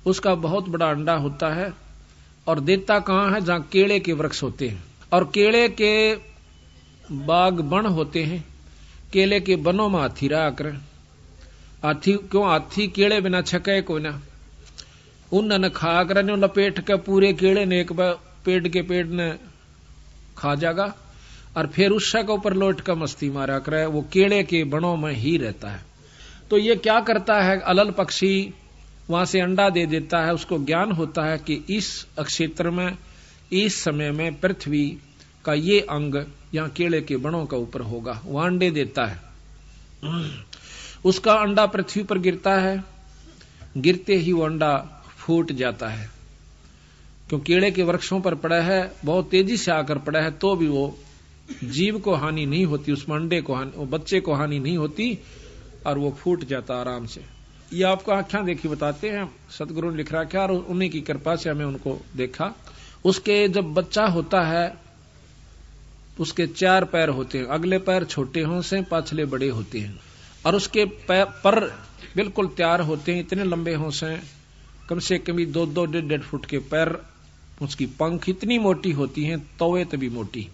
उसका बहुत बड़ा अंडा होता है। और देता कहां है? जहां केले के वृक्ष होते हैं और केले के बाग बन होते हैं। केले के बनों में हाथी रहा कर। हाथी क्यों? हाथी केले बिना छके को ना, उन खा कर लपेट के पूरे केले ने एक पेड़ के पेड़ ने खा जाएगा और फिर उस के ऊपर लौट कर मस्ती मारा करे। वो केले के बनों में ही रहता है। तो ये क्या करता है? अलल पक्षी वहां से अंडा दे देता है। उसको ज्ञान होता है कि इस क्षेत्र में, इस समय में पृथ्वी का ये अंग यहाँ केले के बनों का ऊपर होगा। वह अंडे देता है। उसका अंडा पृथ्वी पर गिरता है। गिरते ही वो अंडा फूट जाता है। क्यों? केले के वृक्षों पर पड़ा है, बहुत तेजी से आकर पड़ा है, तो भी वो जीव को हानि नहीं होती, उसमें अंडे को हानि, वो बच्चे को हानि नहीं होती और वो फूट जाता आराम से। ये आपको आख्या देखी बताते हैं, सतगुरु ने लिख रखा और उन्हीं की कृपा से हमें उनको देखा। उसके जब बच्चा होता है उसके 4 पैर होते हैं। अगले पैर छोटे हों से, पाछले बड़े होते हैं और उसके पर बिल्कुल तैयार होते हैं, इतने लंबे हों से, कम से कम 2-2, 1.5 फुट के पैर। उसकी पंख इतनी मोटी होती हैं, तवे तभी मोटी,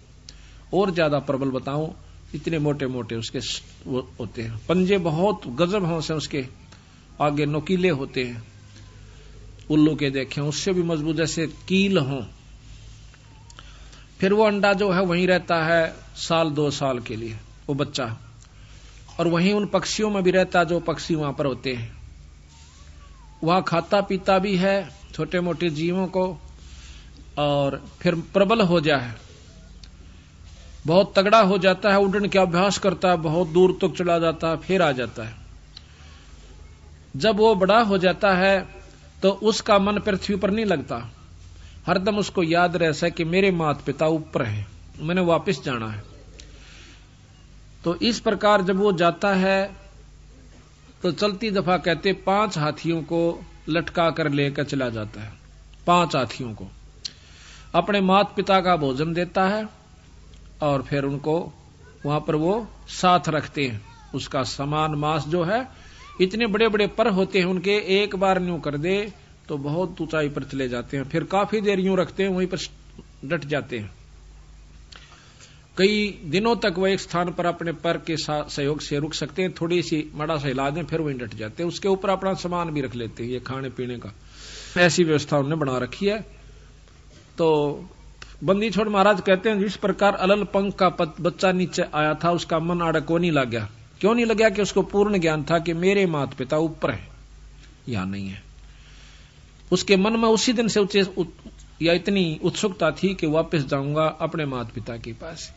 और ज्यादा प्रबल बताऊं, इतने मोटे मोटे उसके वो होते हैं, पंजे बहुत गजब हों से उसके, आगे नोकीले होते हैं, उल्लू के देखे उससे भी मजबूत, जैसे कील हों। फिर वो अंडा जो है वहीं रहता है 1-2 साल के लिए, वो बच्चा, और वहीं उन पक्षियों में भी रहता जो पक्षी वहां पर होते हैं। वहां खाता पीता भी है छोटे मोटे जीवों को, और फिर प्रबल हो जाए, बहुत तगड़ा हो जाता है, उड़ने का अभ्यास करता है, बहुत दूर तक चला जाता है, फिर आ जाता है। जब वो बड़ा हो जाता है तो उसका मन पृथ्वी पर नहीं लगता, हरदम उसको याद रहता है कि मेरे माता पिता ऊपर हैं, मैंने वापस जाना है। तो इस प्रकार जब वो जाता है तो चलती दफा कहते 5 हाथियों को लटका कर लेकर चला जाता है। 5 हाथियों को अपने माता पिता का भोजन देता है, और फिर उनको वहां पर वो साथ रखते हैं। उसका समान मांस जो है, इतने बड़े बड़े पर होते हैं उनके, एक बार न्यू कर दे तो बहुत ऊंचाई पर चले जाते हैं, फिर काफी देर यूं रखते हैं, वहीं पर डट जाते हैं। कई दिनों तक वो एक स्थान पर अपने पर के सहयोग से रुक सकते हैं, थोड़ी सी मड़ा सा हिला दें फिर वहीं डट जाते हैं। उसके ऊपर अपना सामान भी रख लेते हैं, ये खाने पीने का, ऐसी व्यवस्था उन्होंने बना रखी है। तो बंदी छोड़ महाराज कहते हैं जिस प्रकार अलल पंख का बच्चा नीचे आया था, उसका मन आड़ा को नहीं लग गया। क्यों नहीं लग गया? कि उसको पूर्ण ज्ञान था कि मेरे माता पिता ऊपर है, यहां नहीं है। उसके मन में उसी दिन से या इतनी उत्सुकता थी कि वापस जाऊंगा अपने माता पिता के पास।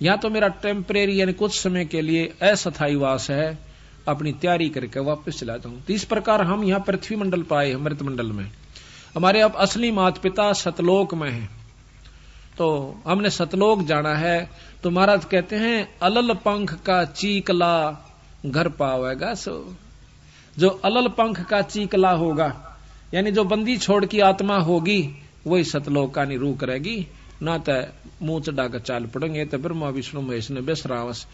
यहां तो मेरा टेम्परेरी यानी कुछ समय के लिए अस्थायी वास है, अपनी तैयारी करके वापस चला जाऊं। तो इस प्रकार हम यहाँ पृथ्वी मंडल पाए, अमृत मंडल में। हमारे अब असली माता पिता सतलोक में हैं, तो हमने सतलोक जाना है। तो महाराज कहते हैं अलल पंख का चीकला घर पावेगा सो। जो अलल पंख का चीकला होगा, यानी जो बंदी छोड़ की आत्मा होगी, वही सतलोक का निरूह करेगी। ना तो मुंह चढ़ा कर चाल पड़ेंगे तो ब्रह्मा विष्णु महेश ने बेसरावस।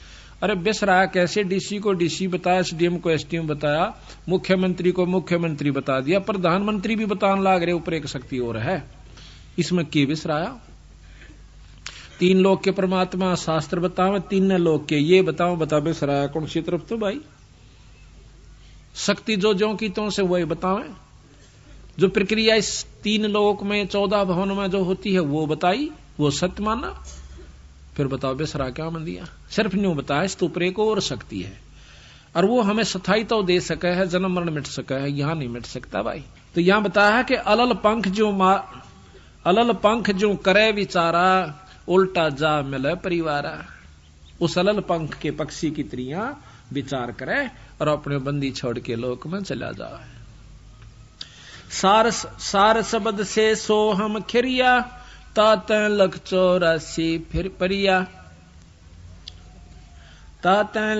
अरे बेसराया कैसे? डीसी को डीसी बताया, एसडीएम को एसडीएम बताया, मुख्यमंत्री को मुख्यमंत्री बता दिया, प्रधानमंत्री भी बताने लाग रहे ऊपर एक शक्ति और है। इसमें की बेसराया? 3 लोक के परमात्मा शास्त्र बताओ, 3 लोक के ये बताओ, बता बेसराया कौन सी तरफ? तो भाई शक्ति जो की तो से वही बतावे। जो प्रक्रिया इस 3 लोक में 14 भवन में जो होती है वो बताई, वो सत्य माना। फिर बताओ बेसरा क्या मन दिया? सिर्फ न्यू बताया इस ऊपर एक और शक्ति है, और वो हमें स्थायी तो दे सके है, जन्म मरण मिट सके है, यहां नहीं मिट सकता भाई। तो यहां बताया है कि अलल पंख जो करे विचारा, उल्टा जा मिले परिवारा। उस अलल पंख के पक्षी की त्रियां विचार करे और अपने बंदी छोड़ के लोक में चला जाए। सार शब्द से सो हम खिरिया, तातें लख 84 फिर परिया। तातें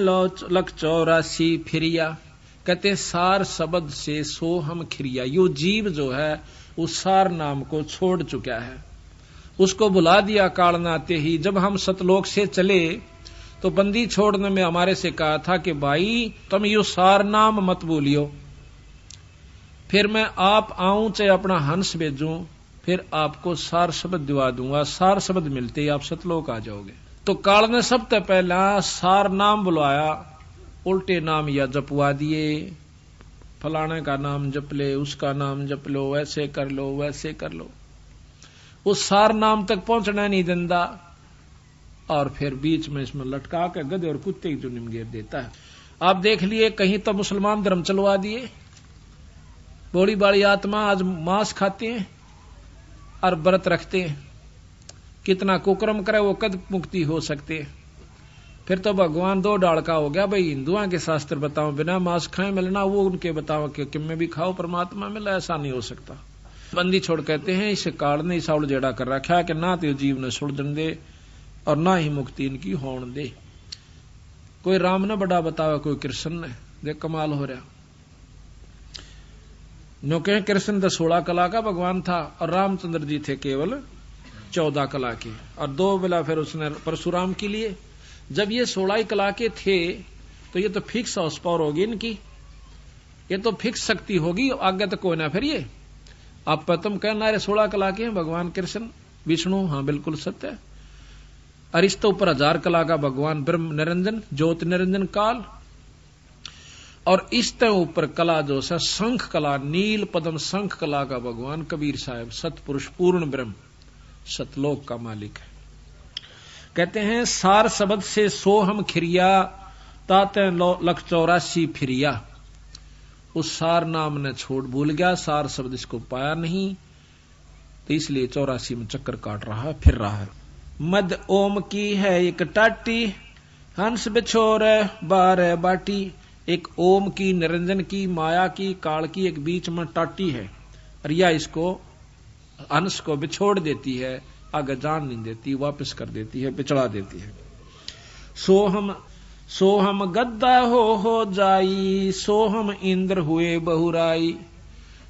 लख 84 फिरिया। कहते सार शब्द से सो हम खिरिया। यो जीव जो है उस सार नाम को छोड़ चुका है, उसको भुला दिया काल ने आते ही। जब हम सतलोक से चले तो बंदी छोड़ने में हमारे से कहा था कि भाई तुम यो सार नाम मत भूलियो, फिर मैं आप आऊं चाहे अपना हंस भेजूं, फिर आपको सार शब्द दिवा दूंगा। सार शब्द मिलते ही आप सतलोक आ जाओगे। तो काल ने सबसे पहला सार नाम बुलवाया, उल्टे नाम या जपवा दिए। फलाने का नाम जप ले, उसका नाम जप लो, वैसे कर लो, वैसे कर लो। उस सार नाम तक पहुंचना नहीं देता, और फिर बीच में इसमें लटका के गधे और कुत्ते की जुनिम घेर देता है। आप देख लिए कहीं तो मुसलमान धर्म चलवा दिए, बोली बाड़ी आत्मा आज मांस खाते हैं और व्रत रखते हैं, कितना कुकर्म करे वो कद मुक्ति हो सकते हैं। फिर तो भगवान 2 डाल का हो गया भाई। हिंदुओं के शास्त्र बताओ बिना मांस खाए मिलना, वो उनके बताओ कि किम भी खाओ परमात्मा मिला, ऐसा नहीं हो सकता। बंदी छोड़ कहते हैं इस काल ने इसा उलझेड़ा कर रखा है कि ना तो जीव ने सुलझन दे और ना ही मुक्ति इनकी होने दे। कोई राम ने बड़ा बतावा, कोई कृष्ण ने, देख कमाल हो रहा। नो कहें कृष्ण 16 कला का भगवान था और रामचंद्र जी थे केवल 14 कला के, और 2 बेला फिर उसने परशुराम के लिए। जब ये 16 कला के थे तो ये तो फिक्स हाउस पावर होगी इनकी, ये तो फिक्स शक्ति होगी, आगे तक कोई ना। फिर ये आप तुम कहना 16 कला के हैं भगवान कृष्ण विष्णु, हाँ बिल्कुल सत्य है। अरिस्तो पर 1000 कला का भगवान ब्रह्म निरंजन ज्योति निरंजन काल, और इसते ऊपर कला जो है शंख कला, नील पद्म शंख कला का भगवान कबीर साहब सतपुरुष पूर्ण ब्रह्म सतलोक का मालिक है। कहते हैं सार शब्द से सोहम खिरिया ताते 184 फिरिया। उस सार नाम ने छोड़ भूल गया, सार शब्द इसको पाया नहीं, तो इसलिए 84 में चक्कर काट रहा है, फिर रहा है। मद ओम की है एक टाटी, हंस बिछोर 12 बाटी। एक ओम की, निरंजन की, माया की, काल की एक बीच में टाटी है, और यह इसको हंस को बिछोड़ देती है, आगे जान नहीं देती, वापस कर देती है, बिचड़ा देती है। सोहम गद्दा हो जाई, सोहम इंद्र हुए बहुराई।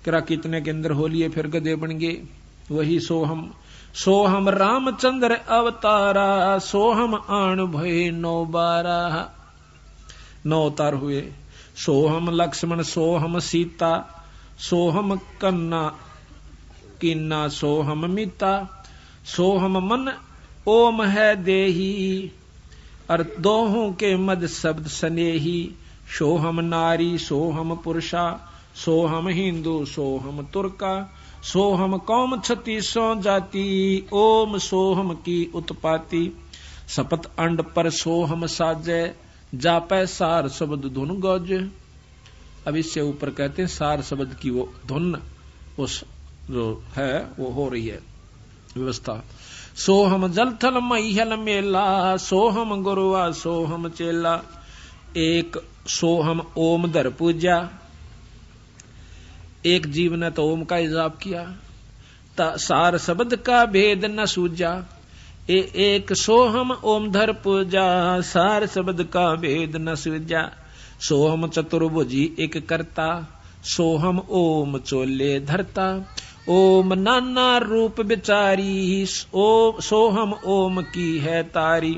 करा कितने के इंद्र हो लिए फिर गधे बन गए, वही सोहम रामचंद्र अवतारा, सोहम आन भय 912, 9 अवतार हुए। सोहम लक्ष्मण, सोहम सीता, सोहम कन्ना किन्ना, सोहम मिता। सोहम मन ओम है देही, और दोहों के मद शब्द स्नेही। सोहम नारी, सोहम पुरुषा, सोहम हिंदू, सोहम तुर्का। सोहम कौम 36 जाति, ओम सोहम की उत्पाती। सपत अंड पर सोहम साजे, जापै सार शब्द धुन गौज। अब इससे ऊपर कहते हैं सार शब्द की वो धुन उस जो है वो हो रही है व्यवस्था। सोहम जलथल महियल मेला, सोहम गुरुआ सोहम चेला। एक सोहम ओम धर पूजा, एक जीव ने तो ओम का हिजाब किया, सार शब्द का भेद न सूझा। एक सोहम ओम धर पूजा, सार शब्द का भेद न सूझा। सोहम चतुर्भुजी एक करता, सोहम ओम चोले धरता। ओम नाना रूप बिचारी, सोहम ओम की है तारी।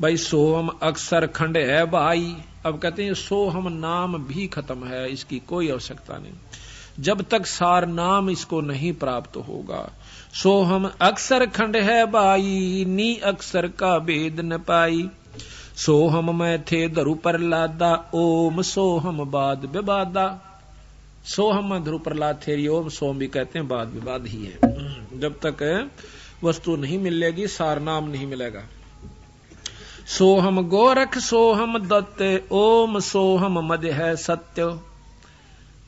भाई सोहम अक्षर खंड है भाई। अब कहते हैं सोहम नाम भी खत्म है, इसकी कोई आवश्यकता नहीं जब तक सार नाम इसको नहीं प्राप्त होगा। सोहम अक्षर खंड है भाई, नी अक्षर का भेद न पाई। सोहम में थे धरु पर लादा, ओम सोहम बाद विवादा। सोहम में धरु पर लाद थे, ओम सोम भी कहते हैं, बाद विवाद ही है। जब तक वस्तु नहीं मिलेगी सार नाम नहीं मिलेगा। सोहम गोरख सोहम दत्त, ओम सोहम मध्य है सत्य।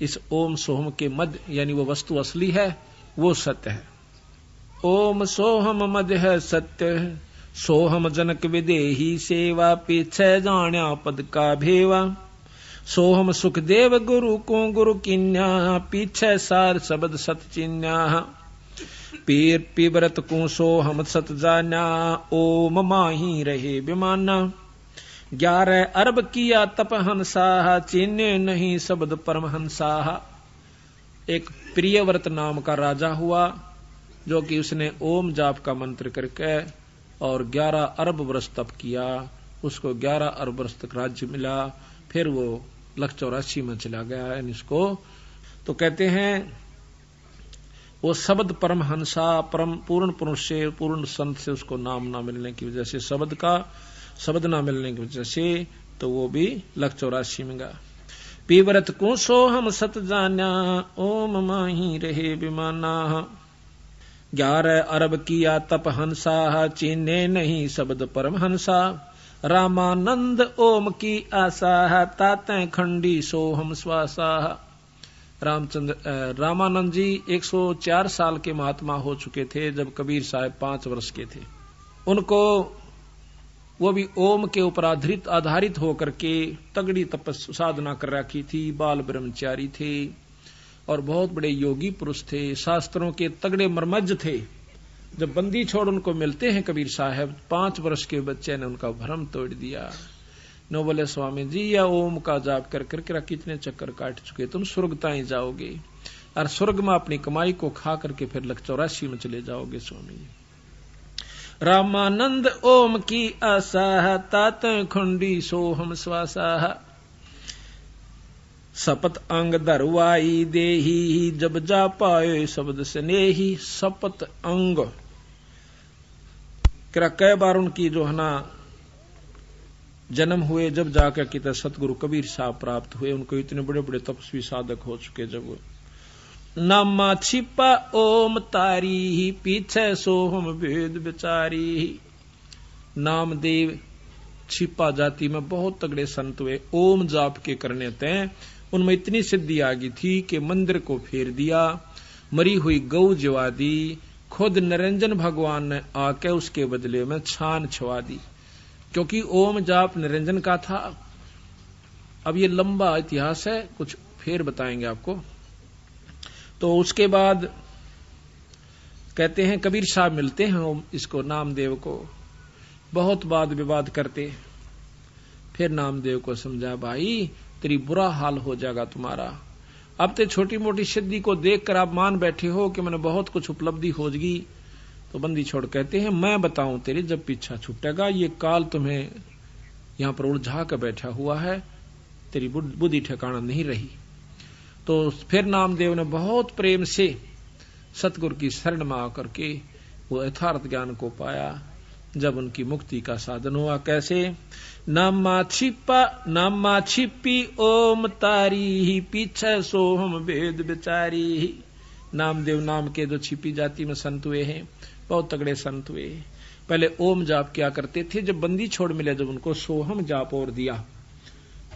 इस ओम सोहम के मध्य यानी वो वस्तु असली है, वो सत्य है। ओम सोहम मध्य है सत्य, सोहम जनक विदेही सेवा। पीछे जाण्या पद का भेवा। सोहम सुखदेव गुरु को गुरु किन्या, पीछे सार शब्द सत चिन्या। पीर पीबरत को सोहम सत जाना, ओम माही रहे विमाना। 11 अरब किया तप हंसा, चिन्ह नहीं शब्द परमहंसा। एक प्रियव्रत नाम का राजा हुआ जो कि उसने ओम जाप का मंत्र करके और 11 अरब वर्ष तप किया, उसको 11 अरब वर्ष तक राज्य मिला। फिर वो 184 में चला गया इसको। तो कहते हैं वो शब्द परमहंसा, परम पूर्ण पुरुष से, पूर्ण संत से उसको नाम ना मिलने की वजह से, शब्द ना मिलने की वजह से, तो वो भी 184 में गया। पीवरत को सोहम सत जाना, ओम माही रहे विमाना। 11 अरब किया तप हंसा, चीने नहीं शब्द परमहंसा। रामानंद ओम की आशा, ताते खंडी सोहम श्वासा। रामानंद जी 104 साल के महात्मा हो चुके थे जब कबीर साहब 5 वर्ष के थे। उनको वो भी ओम के ऊपर आधारित होकर के तगड़ी तपस्या साधना कर रखी थी। बाल ब्रह्मचारी थे और बहुत बड़े योगी पुरुष थे, शास्त्रों के तगड़े मर्मज्ज थे। जब बंदी छोड़ उनको मिलते हैं कबीर साहब, 5 वर्ष के बच्चे ने उनका भ्रम तोड़ दिया। नो बोले स्वामी जी या ओम का जाप कर करके कितने चक्कर काट चुके, तुम स्वर्ग ताई जाओगे और स्वर्ग में अपनी कमाई को खा करके फिर 184 में चले जाओगे स्वामी जी। रामानंद ओम की आशा, तात खुंडी सोहम श्वासा। सपत अंग दरवाई देही, जब जा पाए शब्द स्नेही। सपत अंग कई बार उनकी जो है ना जन्म हुए, जब जाकर कितने सतगुरु कबीर साहब प्राप्त हुए। उनको इतने बड़े बड़े तपस्वी साधक हो चुके। जब नामा छिपा ओम तारी, पीछे सोहम भेद बिचारी। नामदेव छिपा जाति में बहुत तगड़े संत हुए, ओम जाप के करने तय उनमें इतनी सिद्धि आ गई थी कि मंदिर को फेर दिया, मरी हुई गौ जवा दी, खुद निरंजन भगवान ने आके उसके बदले में छान छवा दी, क्योंकि ओम जाप निरंजन का था। अब ये लंबा इतिहास है, कुछ फिर बताएंगे आपको। तो उसके बाद कहते हैं कबीर साहब मिलते हैं इसको नामदेव को, बहुत वाद विवाद करते। फिर नामदेव को समझा, भाई तेरी बुरा हाल हो जाएगा तुम्हारा। अब तो छोटी मोटी सिद्धि को देखकर आप मान बैठे हो कि मैंने बहुत कुछ उपलब्धि हो जाएगी। तो बंदी छोड़ कहते हैं, मैं बताऊं तेरी जब पीछा छूटेगा, ये काल तुम्हें यहां पर उलझा कर बैठा हुआ है, तेरी बुद्धि ठिकाना नहीं रही। तो फिर नामदेव ने बहुत प्रेम से सतगुरु की शरण में आकर के वो यथार्थ ज्ञान को पाया, जब उनकी मुक्ति का साधन हुआ। कैसे? नामा छिपी ओम तारी, पीछे सोहम भेद बिचारी। नामदेव नाम के जो छिपी जाति में संत हुए हैं, बहुत तगड़े संत हुए। पहले ओम जाप क्या करते थे, जब बंदी छोड़ मिले जब उनको सोहम जाप और दिया।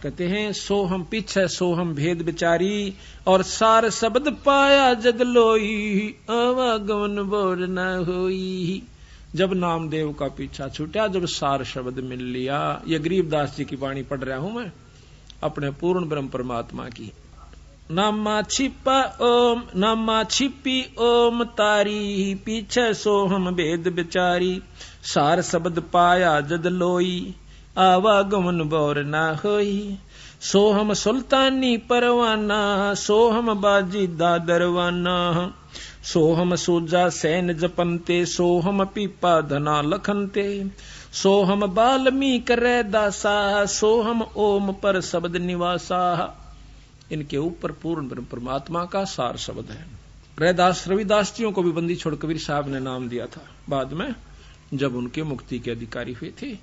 कहते हैं सोहम पीछे सोहम भेद बिचारी, और सार शब्द पाया जद लोई, आवागमन बोर न होई। जब नामदेव का पीछा छूटा, जब सार शब्द मिल लिया। ये गरीबदास जी की वाणी पढ़ रहा हूं मैं, अपने पूर्ण ब्रह्म परमात्मा की। नामा छिपी ओम तारी, पीछे सोहम भेद बिचारी। सार शब्द पाया जद लोई, आवागमन बोर ना होई। सोहम सुल्तानी परवाना, सोहम बाजी दादरवाना। सोहम सूजा सैन जपनते, सोहम पीपा धना लखनते। सोहम बाल्मीक रे दासा, सोहम ओम पर शब्द निवासा। इनके ऊपर पूर्ण ब्रह्म परमात्मा का सार शब्द है। रविदास जियों को भी बंदी छोड़ कबीर साहब ने नाम दिया था बाद में, जब उनके मुक्ति के अधिकारी हुए थे।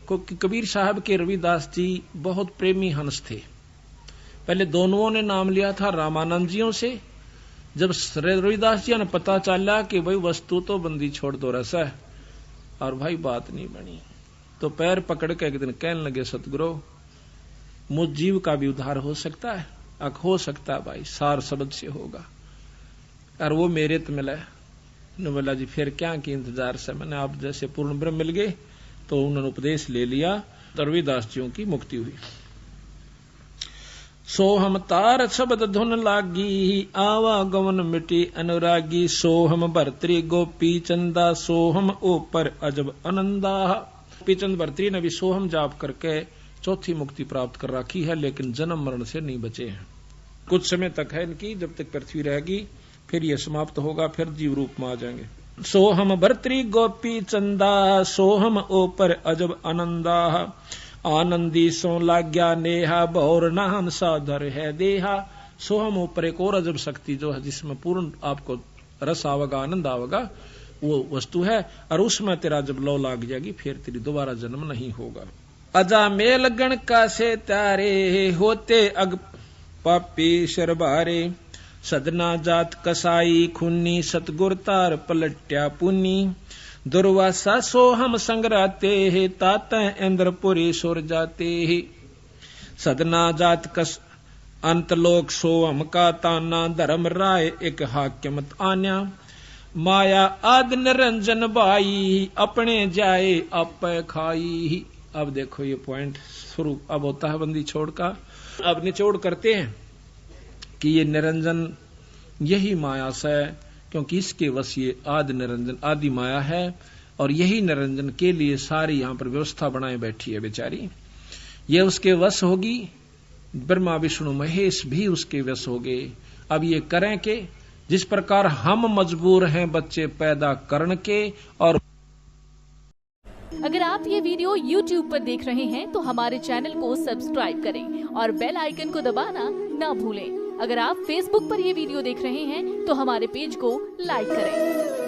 क्योंकि कबीर साहब के रविदास जी बहुत प्रेमी हंस थे। पहले दोनों ने नाम लिया था रामानंद जियों से। जब रविदास जी ने पता चला कि भाई वस्तु तो बंदी छोड़ दो रस है, और भाई बात नहीं बनी, तो पैर पकड़ के एक दिन कहने लगे, सतगुरु मुझ जीव का भी उद्धार हो सकता है? हो सकता है भाई, सार शब्द से होगा। और वो मेरे तो मिला। बोला जी फिर क्या की इंतजार से, मैंने आप जैसे पूर्ण ब्रह्म मिल गए। तो उन्होंने उपदेश ले लिया, तो रविदास जियों की मुक्ति हुई। सोहम तार शब्द धुन लागी, आवागमन मिटी अनुरागी। सोहम भर्तरी गोपी चंदा, सोहम ऊपर अजब आनंदा। गोपीचंद भर्तरी ने भी सोहम जाप करके चौथी मुक्ति प्राप्त कर रखी है, लेकिन जन्म मरण से नहीं बचे हैं। कुछ समय तक है इनकी, जब तक पृथ्वी रहेगी, फिर ये समाप्त होगा, फिर जीव रूप में आ जाएंगे। सोहम भर्तरी गोपी चंदा, सोहम ऊपर अजब आनंदा। आनंदी सो लाग्या नेहा, भौर नाम साधर है देहा। सोहम ऊपर एक और अजब शक्ति जो है, जिसमें पूर्ण आपको रस आवेगा, आनंद आवेगा, वो वस्तु है। और उसमें तेरा जब लौ लाग जाएगी, फिर तेरी दोबारा जन्म नहीं होगा। अजा मेल गण का से तारे, होते अग पापी शरबारे। सदना जात कसाई खुन्नी, सतगुर तार पलट्या पुन्नी। दुर्वासा सोहम संगराते है, ताता इंद्रपुरी सुर जाते है। सदना जात कस अंतलोक सोहम का ताना, धर्म राय एक हाकिमत आन्या। माया आद निरंजन बाई, अपने जाए आप खाई। अब देखो ये पॉइंट शुरू अब होता है बंदी छोड़ का। अब निचोड़ करते हैं कि ये निरंजन यही माया से, क्योंकि इसके वश ये आदि निरंजन आदि माया है, और यही निरंजन के लिए सारी यहां पर व्यवस्था बनाए बैठी है बेचारी। ये उसके वश होगी, ब्रह्मा विष्णु महेश भी उसके वश हो गए। अब ये करें के, जिस प्रकार हम मजबूर हैं बच्चे पैदा करने के। और अगर आप ये वीडियो YouTube पर देख रहे हैं तो हमारे चैनल को सब्सक्राइब करें और बेल आइकन को दबाना ना भूलें। अगर आप Facebook पर ये वीडियो देख रहे हैं तो हमारे पेज को लाइक करें।